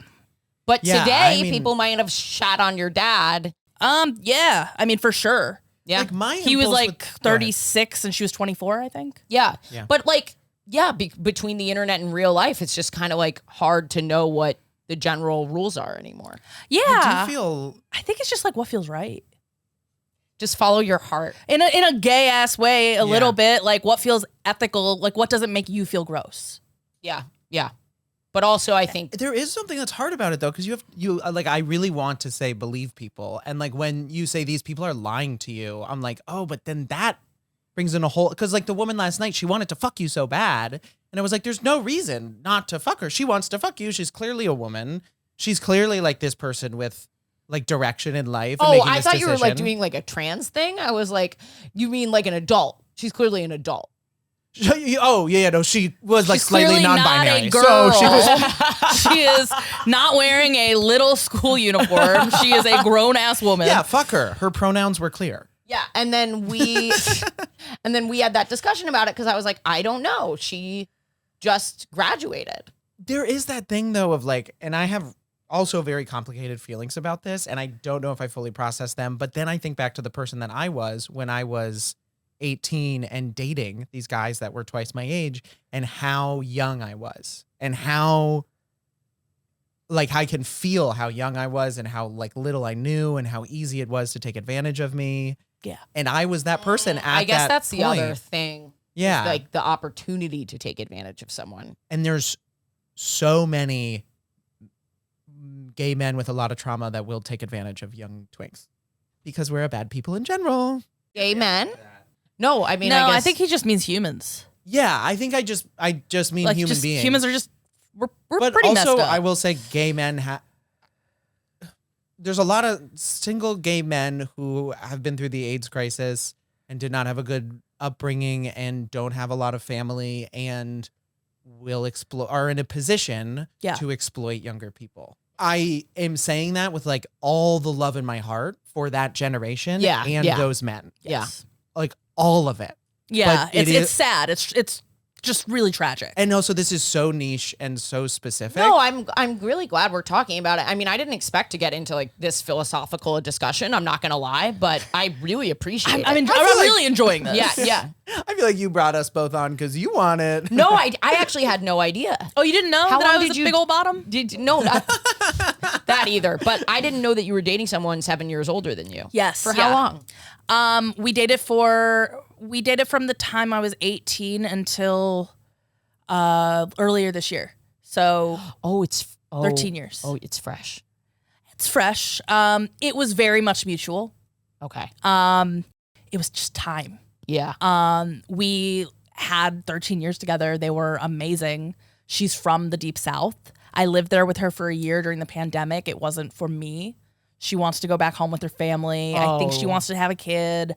But Yeah, today, I mean- people might have shat on your dad. Yeah. I mean, for sure. Yeah. Like my He was impulse like would- go ahead. 36 and she was 24, I think. Yeah. Yeah. But like, yeah, between the internet and real life, it's just kind of like hard to know what the general rules are anymore. Yeah. I do feel I think it's just like what feels right. Just follow your heart. In a gay ass way, a Yeah. little bit, like what feels ethical, like what doesn't make you feel gross. Yeah. Yeah. But also, I think there is something that's hard about it though, because I really want to say believe people, and like when you say these people are lying to you, I'm like, oh, but then that brings in a whole, because like the woman last night, she wanted to fuck you so bad, and I was like, there's no reason not to fuck her. She wants to fuck you. She's clearly a woman. She's clearly like this person with like direction in life. And oh, making I this thought you were like decision. doing like a trans thing. I was like, you mean like an adult? She's clearly an adult. Oh yeah, no, she was like She's slightly clearly not non-binary. a girl. So she was She is not wearing a little school uniform. She is a grown ass woman. yeah, fuck her. Her pronouns were clear. Yeah, and then we had that discussion about it because I was like, I don't know. She just graduated. There is that thing though of like, and I have also very complicated feelings about this, and I don't know if I fully process them, but then I think back to the person that I was when I was 18 and dating these guys that were twice my age, and how young I was, and how like I can feel how young I was and how like little I knew and how easy it was to take advantage of me. Yeah. And I was that person at I guess that that's the point. other thing. Yeah. is, like the opportunity to take advantage of someone. And there's so many gay men with a lot of trauma that will take advantage of young twinks because we're bad people in general. Gay men? No, I mean, no, I I guess think he just means humans. Yeah, I think I just mean Like human beings. Humans are just we're but pretty also, messed up. I will say gay men there's a lot of single gay men who have been through the AIDS crisis and did not have a good upbringing and don't have a lot of family and are in a position Yeah. to exploit younger people. I am saying that with like all the love in my heart for that generation and yeah. those men. Yeah. Like all of it. Yeah, But it it's is- sad. It's just really tragic. And also, this is so niche and so specific. No, I'm really glad we're talking about it. I mean, I didn't expect to get into like this philosophical discussion. I'm not gonna lie, but I really appreciate it. I'm really enjoying this. Yeah. I feel like you brought us both on because you want it. No, I actually had no idea. Oh, you didn't know How that long I was did a you- big old bottom? No, not that either. But I didn't know that you were dating someone 7 years older than you. Yes. For how long? We dated from the time I was 18 until earlier this year. So It's 13 years. Oh, it's fresh. It's fresh. It was very much mutual. Okay. It was just time. Yeah. We had 13 years together. They were amazing. She's from the Deep South. I lived there with her for a year during the pandemic. It wasn't for me. She wants to go back home with her family. I think she wants to have a kid.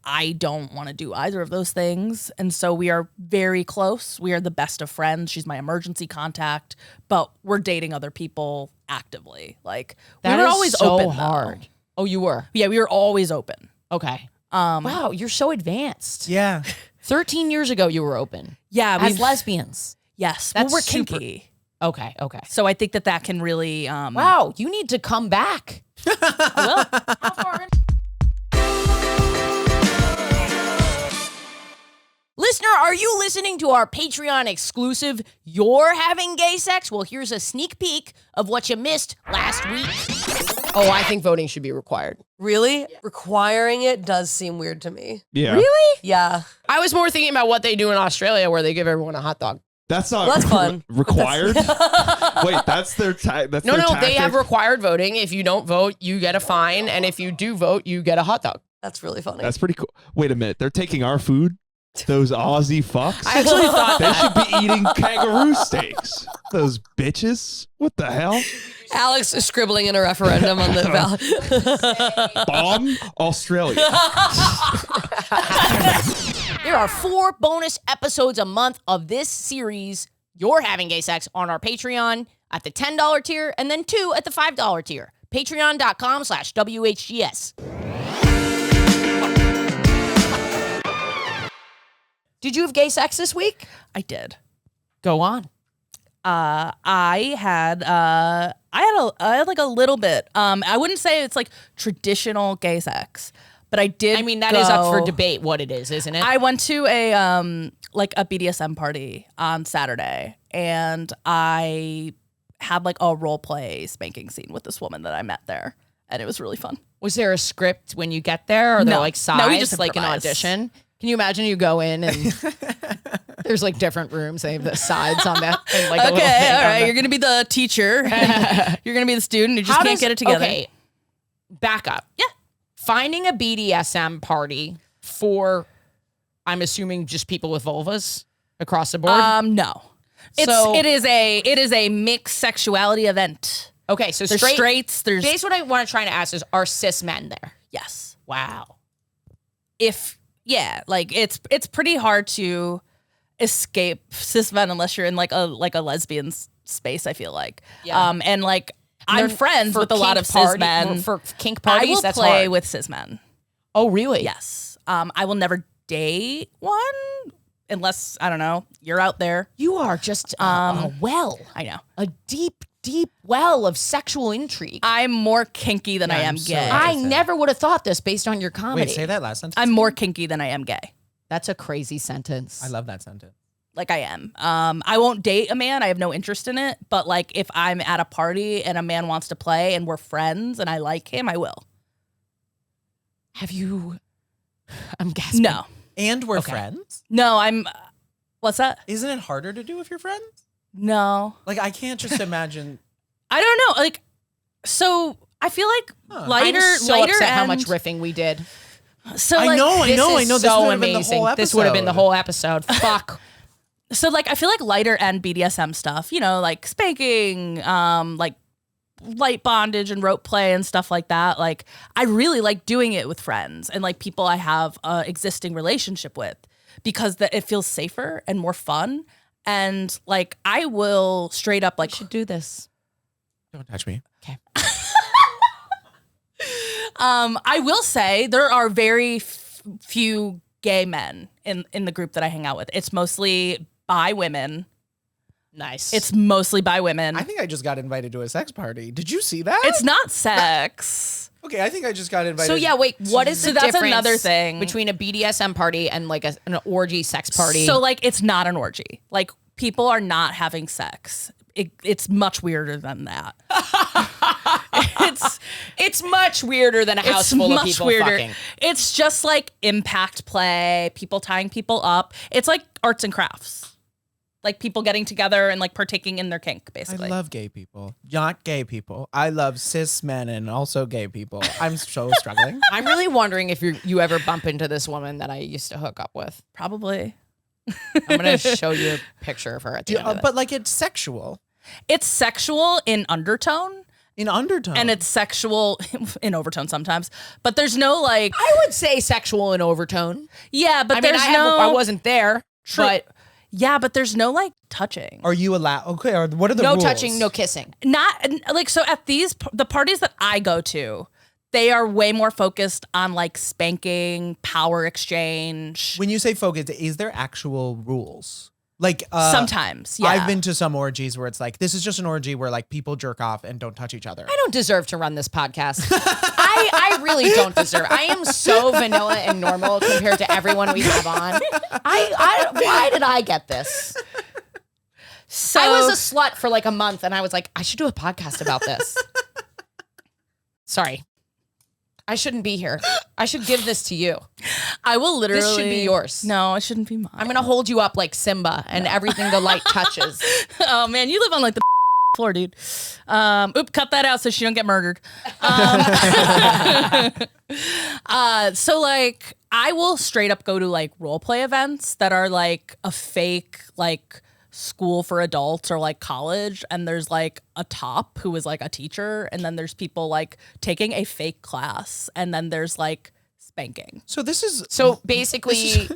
I don't want to do either of those things. And so we are very close. We are the best of friends. She's my emergency contact, but we're dating other people actively. Like That we were is always so open. hard. Though. Oh, you were? Yeah, we were always open. Okay. Wow, you're so advanced. Yeah. 13 years ago, you were open. Yeah, As we've- lesbians. Yes, That's we're super- kinky. Okay. So I think that can really Wow, you need to come back. Listener, are you listening to our Patreon exclusive You're Having Gay Sex? Well, here's a sneak peek of what you missed last week. Oh, I think voting should be required. Really? Yeah. Requiring it does seem weird to me. Yeah. Really? Yeah. I was more thinking about what they do in Australia where they give everyone a hot dog. That's not Well, that's fun. required. Wait, that's their that's No, their no, they tactic? have required voting. If you don't vote, you get a fine. And if you do vote, you get a hot dog. That's really funny. That's pretty cool. Wait a minute, they're taking our food. Those Aussie fucks. I actually thought they should be eating kangaroo steaks. Those bitches. What the hell? Alex is scribbling in a referendum on the ballot. Bomb Australia. There are 4 bonus episodes a month of this series, You're Having Gay Sex, on our Patreon at the $10 tier and then 2 at the $5 tier. Patreon.com/WHGS. Did you have gay sex this week? I did. Go on. I had like a little bit. I wouldn't say it's like traditional gay sex, but I did. I mean, that is up for go- debate what it is, isn't it? I went to a like a BDSM party on Saturday, and I had like a role play spanking scene with this woman that I met there, and it was really fun. Was there a script when you get there? Or they're No. like sides, No, we just like an improvise. audition? Can you imagine you go in and there's like different rooms. They have the sides on that. And like a little Okay, thing all on right. the- You're gonna be the teacher. You're gonna be the student who just can't get it together. Okay, back up. Yeah. Finding a BDSM party for, I'm assuming, just people with vulvas across the board. No. So- it is a mixed sexuality event. Okay, so There's straights. There's Basically, what I want to try to ask is, are cis men there? yes. Wow. Like it's pretty hard to escape cis men unless you're in like a lesbian space. I feel like. Yeah. And like I'm They're- friends for with a lot kink of cis party- men. For kink I parties, will that's play hard. with cis men. Oh, really? Yes. I will never date one unless I don't know. You're out there. You are just a well, I know. a deep, deep well of sexual intrigue. I'm more kinky than I am I'm so gay. I Interesting. never would have thought this based on your comedy. Wait, say that last sentence. I'm more kinky than I am gay. That's a crazy sentence. I love that sentence. Like I am. I won't date a man. I have no interest in it. But like if I'm at a party and a man wants to play and we're friends and I like him, I will. Have you? I'm gasping. No. And we're Okay. friends? No, I'm. What's that? Isn't it harder to do if you're friends? No. Like, I can't just imagine. I don't know. Like, so I feel like lighter, I'm so lighter upset end. how much riffing we did. So I like, know. This I is know. This so would have been the amazing. whole episode. This would have been the whole episode. Fuck. So like, I feel like lighter end BDSM stuff. You know, like spanking, like light bondage and rope play and stuff like that. Like, I really like doing it with friends and like people I have a existing relationship with because it feels safer and more fun. And like, I will straight up like should do this. Don't touch me. Okay. I will say there are very few gay men in the group that I hang out with. It's mostly by women. Nice. It's mostly by women. I think I just got invited to a sex party. Did you see that? It's not sex. Okay, I think I just got invited. So yeah, wait. What is the that's difference another thing. between a BDSM party and like an orgy sex party? So like, it's not an orgy. Like, people are not having sex. It's much weirder than that. it's much weirder than a house full of people fucking. It's just like impact play, people tying people up. It's like arts and crafts. Like people getting together and like partaking in their kink, basically. I love gay people. Not gay people. I love cis men and also gay people. I'm so struggling. I'm really wondering if you ever bump into this woman that I used to hook up with. Probably. I'm going to show you a picture of her at the end of this. But like it's sexual. It's sexual in undertone. In undertone. And it's sexual in overtone sometimes. But there's no like... I would say sexual in overtone. Yeah, but I wasn't there. True. But yeah, but there's no like touching. Are you allowed? Okay, what are the no rules? touching, no kissing. Not like, so at the parties that I go to, they are way more focused on like spanking, power exchange. When you say focus, is there actual rules? Like sometimes, yeah. I've been to some orgies where it's like, this is just an orgy where like people jerk off and don't touch each other. I don't deserve to run this podcast. I really don't deserve. I am so vanilla and normal compared to everyone we have on. Why did I get this? So I was a slut for like a month and I was like, I should do a podcast about this. Sorry. I shouldn't be here. I should give this to you. I will literally. This should be yours. No, it shouldn't be mine. I'm going to hold you up like Simba and everything the light touches. Oh man, you live on like the floor, dude. Cut that out so she don't get murdered. So like, I will straight up go to like role play events that are like a fake like school for adults or like college, and there's like a top who is like a teacher, and then there's people like taking a fake class, and then there's like spanking. So this is basically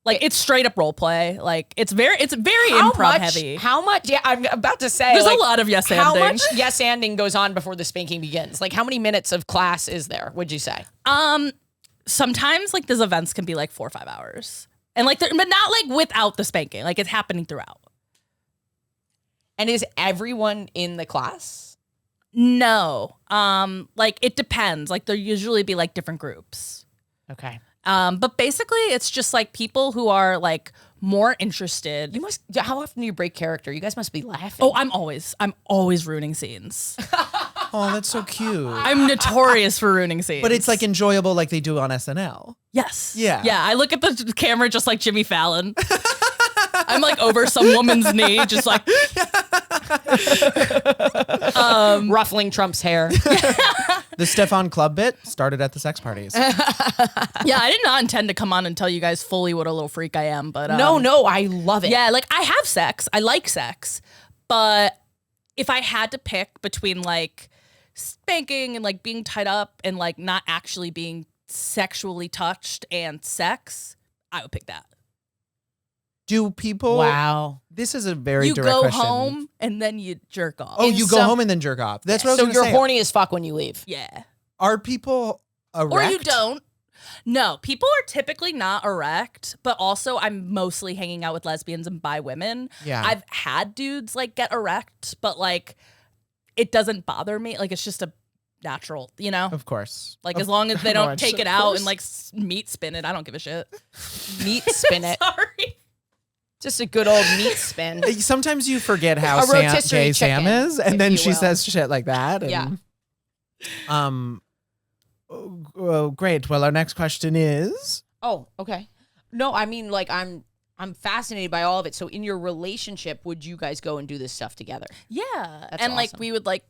like it's straight up role play. Like it's very improv heavy. How much? Yeah, I'm about to say there's like, a lot of yes-anding. How much yes-anding goes on before the spanking begins? Like how many minutes of class is there? Would you say? Sometimes like these events can be like 4 or 5 hours, and like but not like without the spanking. Like it's happening throughout. And is everyone in the class? No. Like it depends. Like there usually be like different groups. Okay. But basically it's just like people who are like more interested. How often do you break character? You guys must be laughing. Oh, I'm always ruining scenes. Oh, that's so cute. I'm notorious for ruining scenes. But it's like enjoyable like they do on SNL. Yes. Yeah. Yeah. I look at the camera just like Jimmy Fallon. I'm like over some woman's knee, just like ruffling Trump's hair. The Stefan Club bit started at the sex parties. Yeah, I did not intend to come on and tell you guys fully what a little freak I am, but no, I love it. Yeah, like I have sex. I like sex. But if I had to pick between like spanking and like being tied up and like not actually being sexually touched and sex, I would pick that. Do people? Wow. This is a very you direct go question. home and then you jerk off. Oh, you go home and then jerk off. That's what I was So gonna you're say. horny as fuck when you leave. Yeah. Are people erect? Or you don't. No, people are typically not erect, but also I'm mostly hanging out with lesbians and bi women. Yeah. I've had dudes like get erect, but like it doesn't bother me. Like it's just a natural, you know? Of course. Like as long as they don't take it of out course. and like meat spin it, I don't give a shit. Meat spin it. Sorry. Just a good old meat spin. Sometimes you forget how A rotisserie gay Sam chicken, is, and if then you she will. says shit like that. And, Yeah. Oh, great. Well, our next question is. Oh, okay. No, I mean like I'm fascinated by all of it. So in your relationship, would you guys go and do this stuff together? Yeah. That's and like awesome. we would like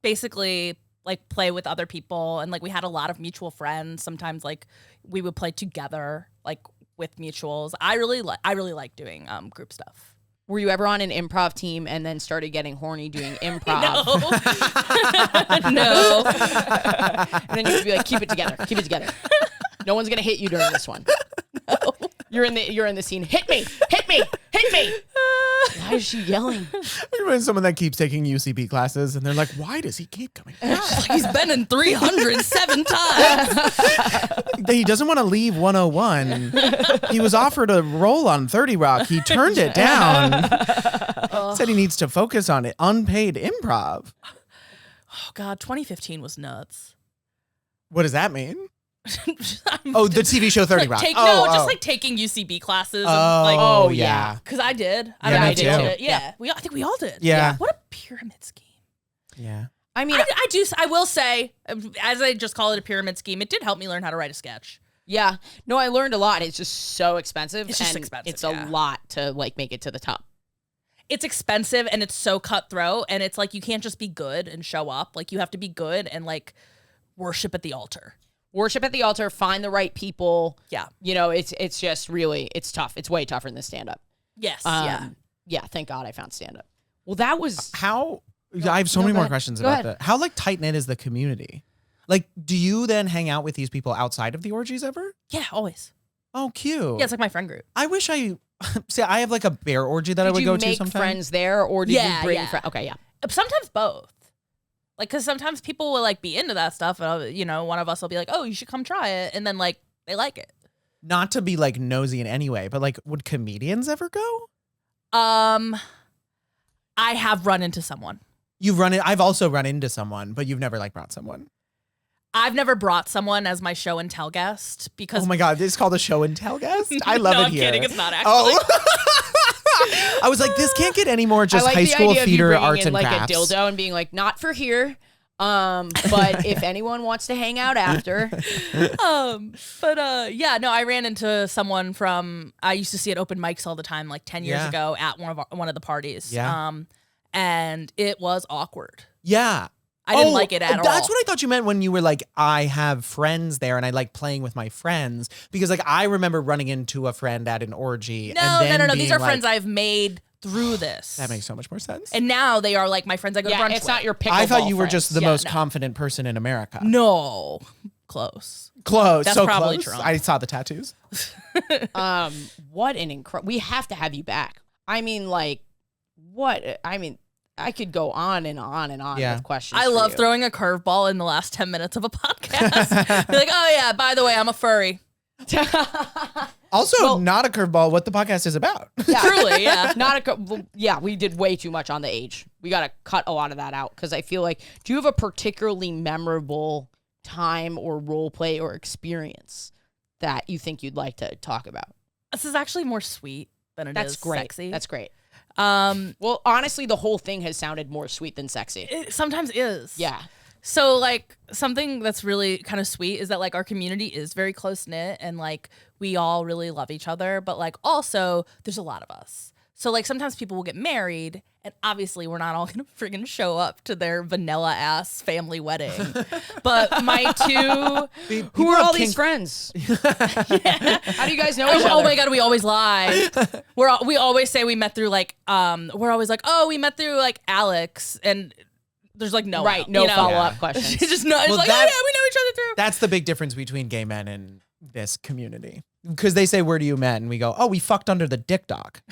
basically like play with other people, and like we had a lot of mutual friends. Sometimes like we would play together like with mutuals. I really like doing group stuff. Were you ever on an improv team and then started getting horny doing improv? No. And then you would be like, keep it together. Keep it together. No one's gonna hit you during this one. No. You're in the scene. Hit me. Hit me. Hit me. Why is she yelling? When someone that keeps taking UCB classes and they're like, why does he keep coming? He's been in 307 times. He doesn't want to leave 101. He was offered a role on 30 Rock. He turned it down. Said he needs to focus on it. Unpaid improv. Oh God, 2015 was nuts. What does that mean? The TV show 30 Rock. Just like taking UCB classes. Oh, yeah. Because I did. I did too. Yeah. I think we all did. Yeah. What a pyramid scheme. Yeah. I mean, I will say, as I just call it a pyramid scheme, it did help me learn how to write a sketch. yeah. No, I learned a lot. It's just so expensive. It's just and expensive, It's a lot to like make it to the top. It's expensive and it's so cutthroat, and it's like you can't just be good and show up. Like you have to be good and like worship at the altar. Worship at the altar, find the right people. Yeah. You know, it's just really, it's tough. It's way tougher than stand-up. Yes. Yeah, thank God I found stand-up. Well, that was... How... I have so many more questions about that. How like tight-knit is the community? Like, do you then hang out with these people outside of the orgies ever? Yeah, always. Oh, cute. Yeah, it's like my friend group. I wish I... See, I have like a bear orgy that I would go to sometimes. Did you make friends there, or did you bring friends? Okay, yeah. Sometimes both. Like, because sometimes people will like be into that stuff, and you know, one of us will be like, "Oh, you should come try it," and then like they like it. Not to be like nosy in any way, but like, would comedians ever go? I have run into someone. I've also run into someone, but you've never like brought someone. I've never brought someone as my show and tell guest because. Oh my God, this is called a show and tell guest? I love no, it I'm here. kidding. It's not actually. Oh. I was like, this can't get any more just I like high the school idea of you theater bringing arts in, and like crafts. a dildo and being like, not for here. But if anyone wants to hang out after. Yeah, no, I ran into someone from, I used to see at open mics all the time, like 10 years ago at one of the parties. Yeah. And it was awkward. Yeah. I didn't like it at all. That's what I thought you meant when you were like, I have friends there and I like playing with my friends. Because like, I remember running into a friend at an orgy. No. These being are like, friends I've made through this. That makes so much more sense. And now they are like my friends I go to brunch it's with. not your pickleball I thought you were friends. just the most confident person in America. No. Close. Close. That's so probably close. Trump. I saw the tattoos. What an incredible... We have to have you back. I mean, like, what... I mean... I could go on and on and on with questions. I love you. throwing a curveball in the last 10 minutes of a podcast. Be like, oh yeah, by the way, I'm a furry. Also, not a curveball, what the podcast is about. Yeah. Truly, yeah. Yeah, we did way too much on the age. We got to cut a lot of that out because I feel like, do you have a particularly memorable time or role play or experience that you think you'd like to talk about? This is actually more sweet than it is sexy. That's great. Well, honestly, the whole thing has sounded more sweet than sexy. It sometimes is. Yeah. So like something that's really kind of sweet is that like our community is very close knit and like we all really love each other, but like also there's a lot of us. So like sometimes people will get married and obviously we're not all gonna friggin' show up to their vanilla ass family wedding. But my two who are all these friends? How do you guys know each other? Oh my God, we always lie. We always say we met through like we're always like, oh, we met through like Alex, and there's like no follow-up questions. It's just not. It's Well, like, oh yeah, we know each other through. That's the big difference between gay men and this community. Because they say, where do you met? And we go, oh, we fucked under the dick dock.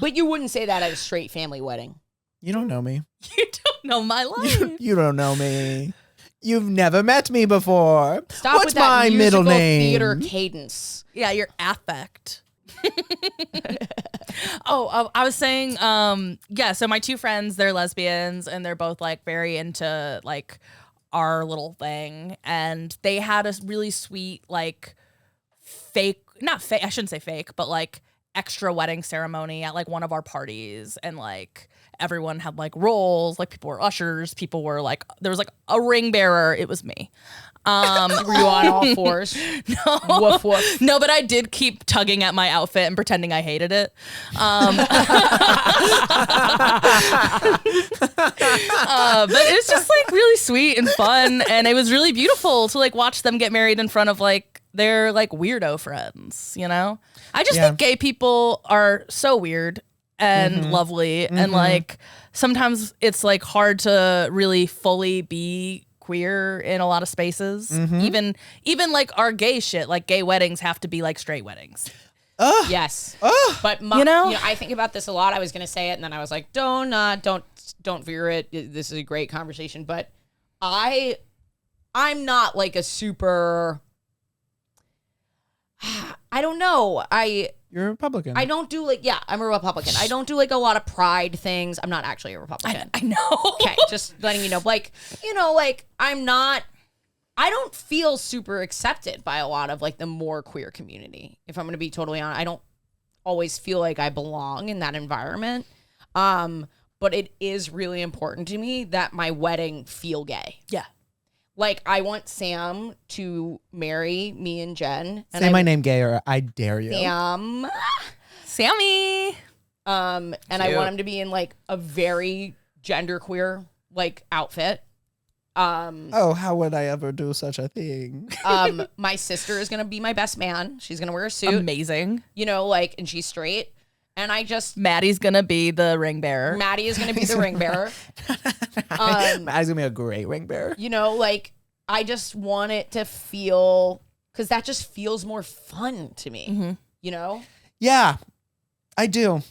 But you wouldn't say that at a straight family wedding. You don't know me. You don't know my life. You don't know me. You've never met me before. Stop What's with that my musical middle name? theater cadence. Yeah, your affect. I was saying, so my two friends, they're lesbians and they're both like very into like our little thing. And they had a really sweet, like not fake, I shouldn't say fake, but like extra wedding ceremony at like one of our parties. And like everyone had like roles, like people were ushers, people were like, there was like a ring bearer. It was me. Were you on all fours? No. Woof, woof. No, but I did keep tugging at my outfit and pretending I hated it. But it was just like really sweet and fun, and it was really beautiful to like watch them get married in front of like their like weirdo friends, you know? I just think gay people are so weird and lovely, and like sometimes it's like hard to really fully be queer in a lot of spaces. Even like our gay shit, like gay weddings have to be like straight weddings. Yes. But I think about this a lot. I was going to say it and then I was like, don't veer it. This is a great conversation, but I'm not like a super I don't know. You're a Republican. I don't do I'm a Republican. I don't do like a lot of pride things. I'm not actually a Republican. I know. Okay, just letting you know. I don't feel super accepted by a lot of like the more queer community. If I'm going to be totally honest, I don't always feel like I belong in that environment. But it is really important to me that my wedding feel gay. Yeah. Like, I want Sam to marry me and Jen. And Say my name gay or I dare you. Sammy. And I want him to be in like a very genderqueer like outfit. Oh, how would I ever do such a thing? My sister is gonna be my best man. She's gonna wear a suit. Amazing. And she's straight. And Maddie's gonna be the ring bearer. Maddie is gonna be the ring bearer. Maddie's gonna be a great ring bearer. I just want it to feel, because that just feels more fun to me. Yeah, I do.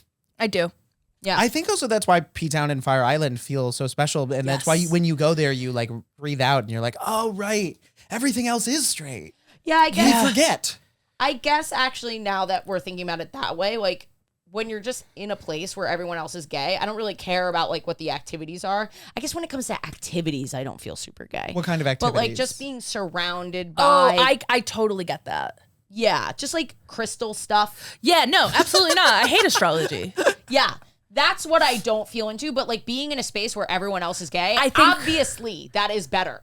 Yeah. I think also that's why P-Town and Fire Island feel so special. And that's why when you go there, you like breathe out and you're like, oh, right. Everything else is straight. Yeah, I guess. You forget. I guess actually now that we're thinking about it that way, like when you're just in a place where everyone else is gay, I don't really care about like what the activities are. I guess when it comes to activities, I don't feel super gay. What kind of activities? But like just being surrounded by. Oh, I totally get that. Yeah, just like crystal stuff. Yeah, no, absolutely not. I hate astrology. Yeah. That's what I don't feel into, but like being in a space where everyone else is gay, I think obviously that is better.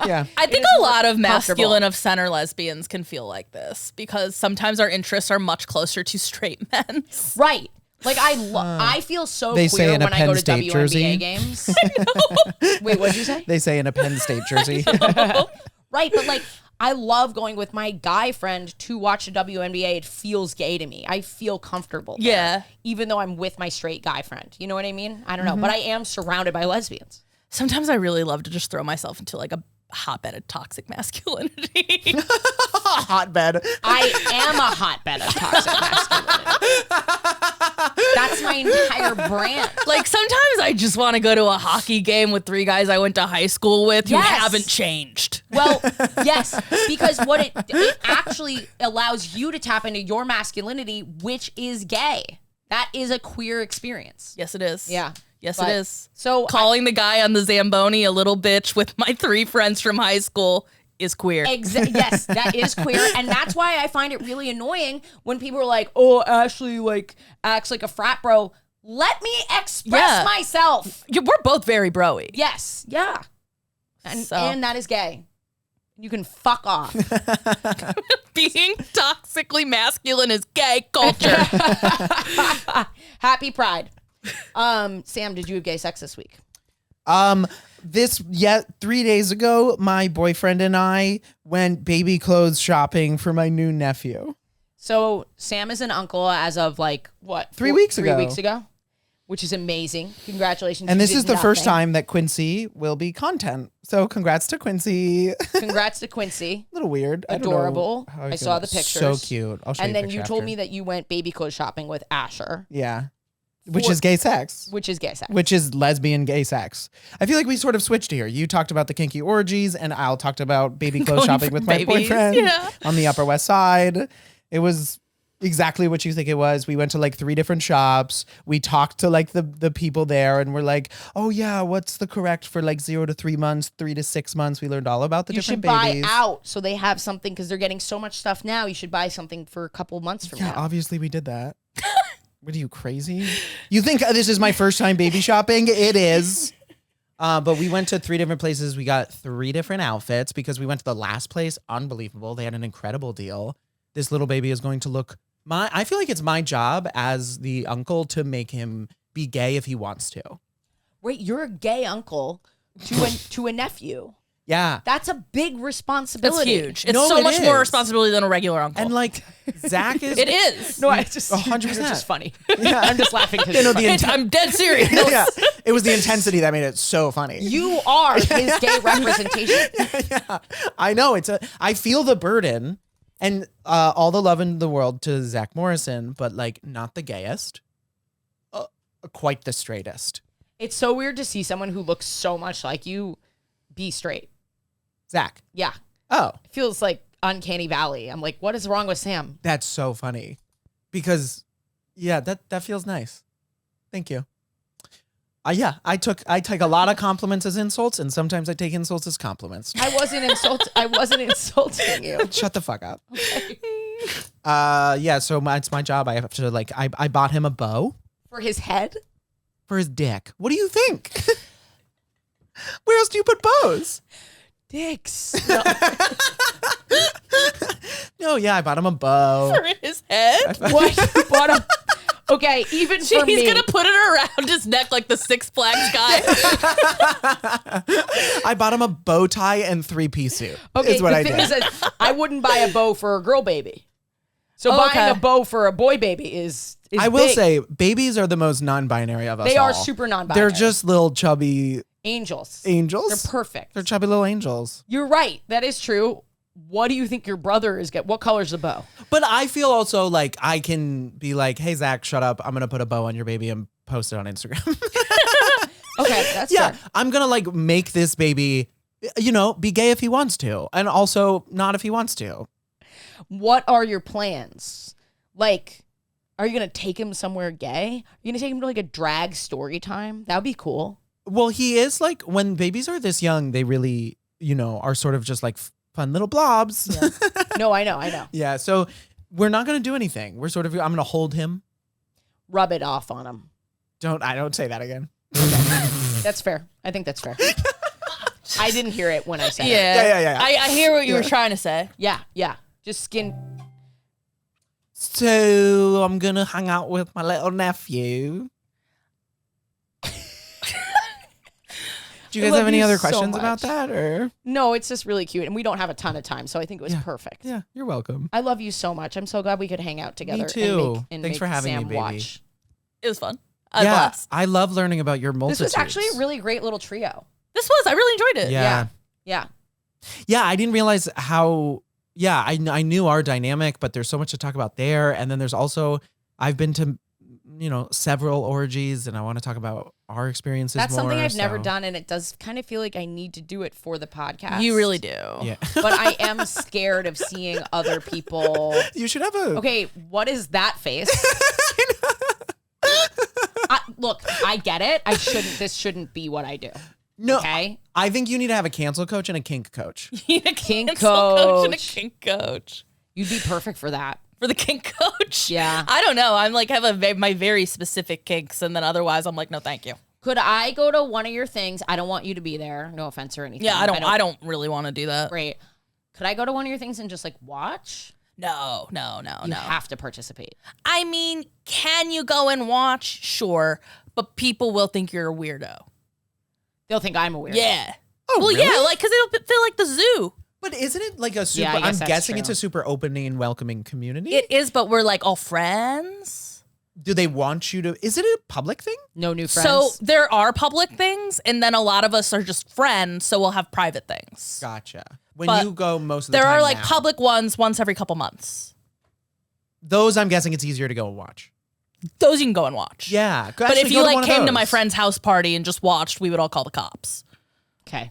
Yeah. I think a lot of masculine of center lesbians can feel like this because sometimes our interests are much closer to straight men. Right. Like I feel so they queer when I go to State WNBA jersey. games. Wait, what did you say? They say in a Penn State jersey. Right, but like I love going with my guy friend to watch the WNBA. It feels gay to me. I feel comfortable there, Yeah. even though I'm with my straight guy friend. You know what I mean? I don't know, but I am surrounded by lesbians. Sometimes I really love to just throw myself into like a hotbed of toxic masculinity. Hotbed. I am a hotbed of toxic masculinity. That's my entire brand. Like sometimes I just want to go to a hockey game with 3 guys I went to high school with who haven't changed. Well, yes, because what it actually allows you to tap into your masculinity, which is gay. That is a queer experience. Yes, it is. Yeah. Yes, But- it is. So Calling the guy on the Zamboni a little bitch with my 3 friends from high school is queer. Yes, that is queer, and that's why I find it really annoying when people are like, "Oh, Ashley like acts like a frat bro." Let me express myself. We're both very bro-y. Yes, yeah, and that is gay. You can fuck off. Being toxically masculine is gay culture. Happy Pride. Sam, did you have gay sex this week? 3 days ago, my boyfriend and I went baby clothes shopping for my new nephew. So Sam is an uncle as of like what? 3 weeks ago. 3 weeks ago, which is amazing. Congratulations. And You this did is the first nothing. time that Quincy will be content. So congrats to Quincy. Congrats to Quincy. A little weird. Adorable. I don't know how I feel saw about the it. pictures. So cute. I'll show you And a then you picture told after. me that you went baby clothes shopping with Asher. Yeah. Which is gay sex. Which is gay sex. Which is lesbian gay sex. I feel like we sort of switched here. You talked about the kinky orgies, and Al talked about baby clothes Going shopping for with my babies, boyfriend yeah. on the Upper West Side. It was exactly what you think it was. We went to like 3 different shops. We talked to like the people there, and we're like, oh yeah, what's the correct for like 0 to 3 months, 3 to 6 months? We learned all about the You different should buy babies. out so they have something because they're getting so much stuff now. You should buy something for a couple months from Yeah, now. obviously we did that. What are you, crazy? You think this is my first time baby shopping? It is. But we went to 3 different places. We got 3 different outfits because we went to the last place. Unbelievable. They had an incredible deal. This little baby is going to look I feel like it's my job as the uncle to make him be gay if he wants to. Wait, you're a gay uncle to a nephew. Yeah. That's a big That's responsibility. huge. It's No, so it much more is. responsibility than a regular uncle. And like Zach is it is. No, I just 100%. It's just funny. Yeah. I'm just laughing because You know, the I'm dead serious. yeah. It was the intensity that made it so funny. you are his gay representation. Yeah, I know. I feel the burden and all the love in the world to Zach Morrison, but like not the gayest, quite the straightest. It's so weird to see someone who looks so much like you be straight. Zach. Yeah. Oh, It feels like uncanny valley. I'm like, what is wrong with Sam? That's so funny. Because, yeah, that feels nice. Thank you. Yeah, I take a lot of compliments as insults, and sometimes I take insults as compliments. I wasn't insulting you. Shut the fuck up. Okay. Yeah, so it's my job. I have to like I bought him a bow For his head? for his dick. What do you think? Where else do you put bows? Dicks. No, yeah, I bought him a bow. For his head? What? You bought a... Okay, even for me. He's going to put it around his neck like the Six Flags guy. I bought him a bow tie and 3-piece suit. Okay, is what the I thing did. is that I wouldn't buy a bow for a girl baby. So buying a bow for a boy baby is I will big. say, babies are the most non-binary of us They all. are super non-binary. They're just little chubby angels. angels. They're perfect. They're chubby little angels. You're right. That is true. What do you think your brother is what color's the bow? But I feel also like I can be like, hey, Zach, shut up. I'm going to put a bow on your baby and post it on Instagram. Okay, that's Yeah, fair. I'm going to like make this baby, be gay if he wants to. And also not if he wants to. What are your plans? Like, are you going to take him somewhere gay? Are you going to take him to like a drag story time? That would be cool. Well, he is like, when babies are this young, they really, are sort of just like fun little blobs. Yeah. No, I know. Yeah, so we're not going to do anything. I'm going to hold him. Rub it off on him. I don't say that again. That's fair. I think that's fair. I didn't hear it when I said it. Yeah. I hear what you were trying to say. Yeah. Just skin. So I'm going to hang out with my little nephew. Do you guys love have any you other so questions about much. that? Or No, it's just really cute. And we don't have a ton of time, so I think it was perfect. Yeah, you're welcome. I love you so much. I'm so glad we could hang out together. Me too. And Thanks make for having Sam me, baby. watch. It was fun. I had a blast. I love learning about your This multitudes. was actually a really great little trio. I really enjoyed it. Yeah. Yeah. I didn't realize how. Yeah, I knew our dynamic, but there's so much to talk about there. And then there's also, I've been to, several orgies, and I want to talk about our experiences. That's more, something I've never so- done, and it does kind of feel like I need to do it for the podcast. You really do. Yeah, But I am scared of seeing other people. you should have a. Okay, what is that face? Look, I get it. This shouldn't be what I do. No, Okay. I think you need to have a cancel coach and a kink coach. You need a Kink cancel coach and a coach. kink coach. You'd be perfect for that. For the kink coach? Yeah. I don't know. I'm like, my very specific kinks, and then otherwise I'm like, no, thank you. Could I go to one of your things? I don't want you to be there. No offense or anything. Yeah, I don't really want to do that. Great. Could I go to one of your things and just like watch? No. You have to participate. I mean, can you go and watch? Sure. But people will think you're a weirdo. They'll think I'm a weirdo. Yeah. Oh, well, really? yeah, like, because it'll feel like the zoo. But isn't it like a super? Yeah, I guess I'm that's guessing true. it's a super opening and welcoming community. It is, but we're like all friends. Do they want you to? Is it a public thing? No new friends. So there are public things, and then a lot of us are just friends, so we'll have private things. Gotcha. When But you go most of the There time are like now, public ones once every couple months. those I'm guessing it's easier to go and watch. Those you can go and watch. Yeah, But if you like came to my friend's house party and just watched, we would all call the cops. okay.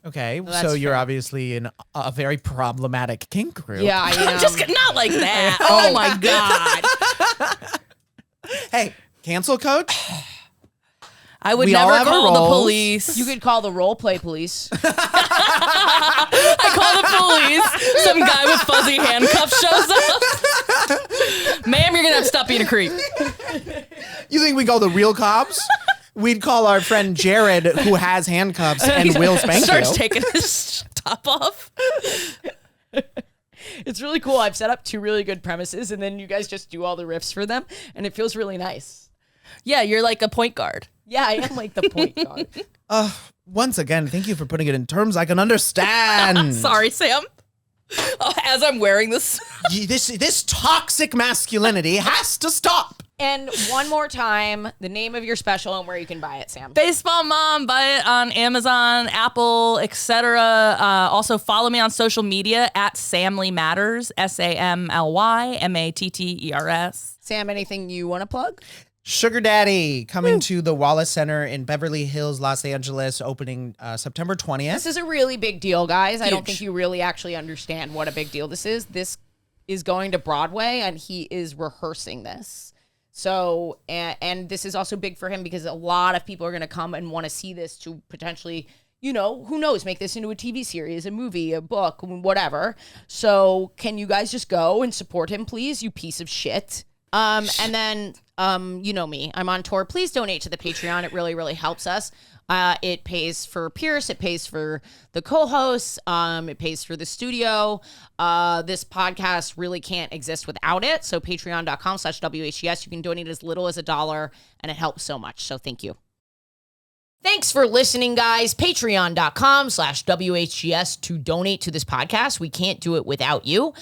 Okay, that's so you're fair. obviously in a very problematic kink group. Yeah, I am. Just not like that. Oh my god. Hey, cancel coach. I would We all never have our call the roles. police. You could call the role play police. I call the police. Some guy with fuzzy handcuffs shows up. Ma'am, you're gonna have to stop being a creep. You think we call the real cops? We'd call our friend Jared, who has handcuffs and will spank Starts you. taking his top off. It's really cool. I've set up 2 really good premises, and then you guys just do all the riffs for them, and it feels really nice. Yeah, you're like a point guard. Yeah, I am like the point guard. Once again, thank you for putting it in terms I can understand. Sorry, Sam. As I'm wearing this. This toxic masculinity has to stop. And one more time, the name of your special and where you can buy it, Sam. Baseball Mom, buy it on Amazon, Apple, etc. Also follow me on social media at Samly Matters, SAMLY MATTERS. Sam, anything you want to plug? Sugar Daddy coming to the Wallace Center in Beverly Hills, Los Angeles, opening September 20th. This is a really big deal, guys. I don't think you really actually understand what a big deal this is. This is going to Broadway, and he is rehearsing this. So, and this is also big for him because a lot of people are going to come and want to see this to potentially, you know, who knows, make this into a TV series, a movie, a book, whatever. So can you guys just go and support him, please, you piece of shit? And then, you know me, I'm on tour. Please donate to the Patreon. It really, really helps us. It pays for Pierce. It pays for the co-hosts. It pays for the studio. This podcast really can't exist without it. So patreon.com/WHGS. You can donate as little as $1 and it helps so much. So thank you. Thanks for listening, guys. Patreon.com/WHGS to donate to this podcast. We can't do it without you.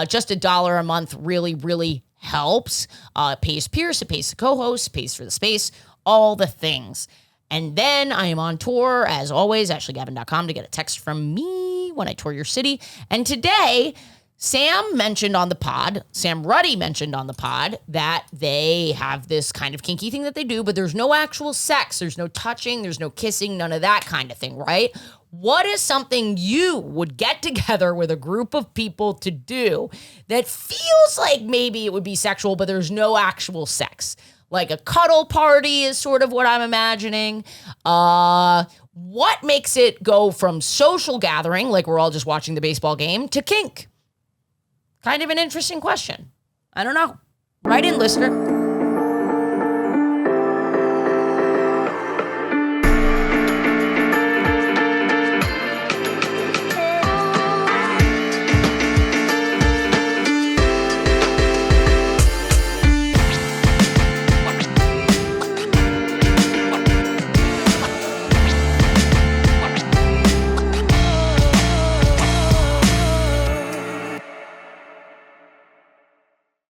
Just $1 a month really, really helps. It pays Pierce, it pays the co-host, it pays for the space, all the things. And then I am on tour, as always, AshleyGavin.com to get a text from me when I tour your city. And today, Sam mentioned on the pod, Sam Ruddy mentioned on the pod that they have this kind of kinky thing that they do, but there's no actual sex. There's no touching. There's no kissing, none of that kind of thing, right? What is something you would get together with a group of people to do that feels like maybe it would be sexual, but there's no actual sex? Like a cuddle party is sort of what I'm imagining. What makes it go from social gathering, like we're all just watching the baseball game, to kink? Kind of an interesting question. I don't know. Write in, listener.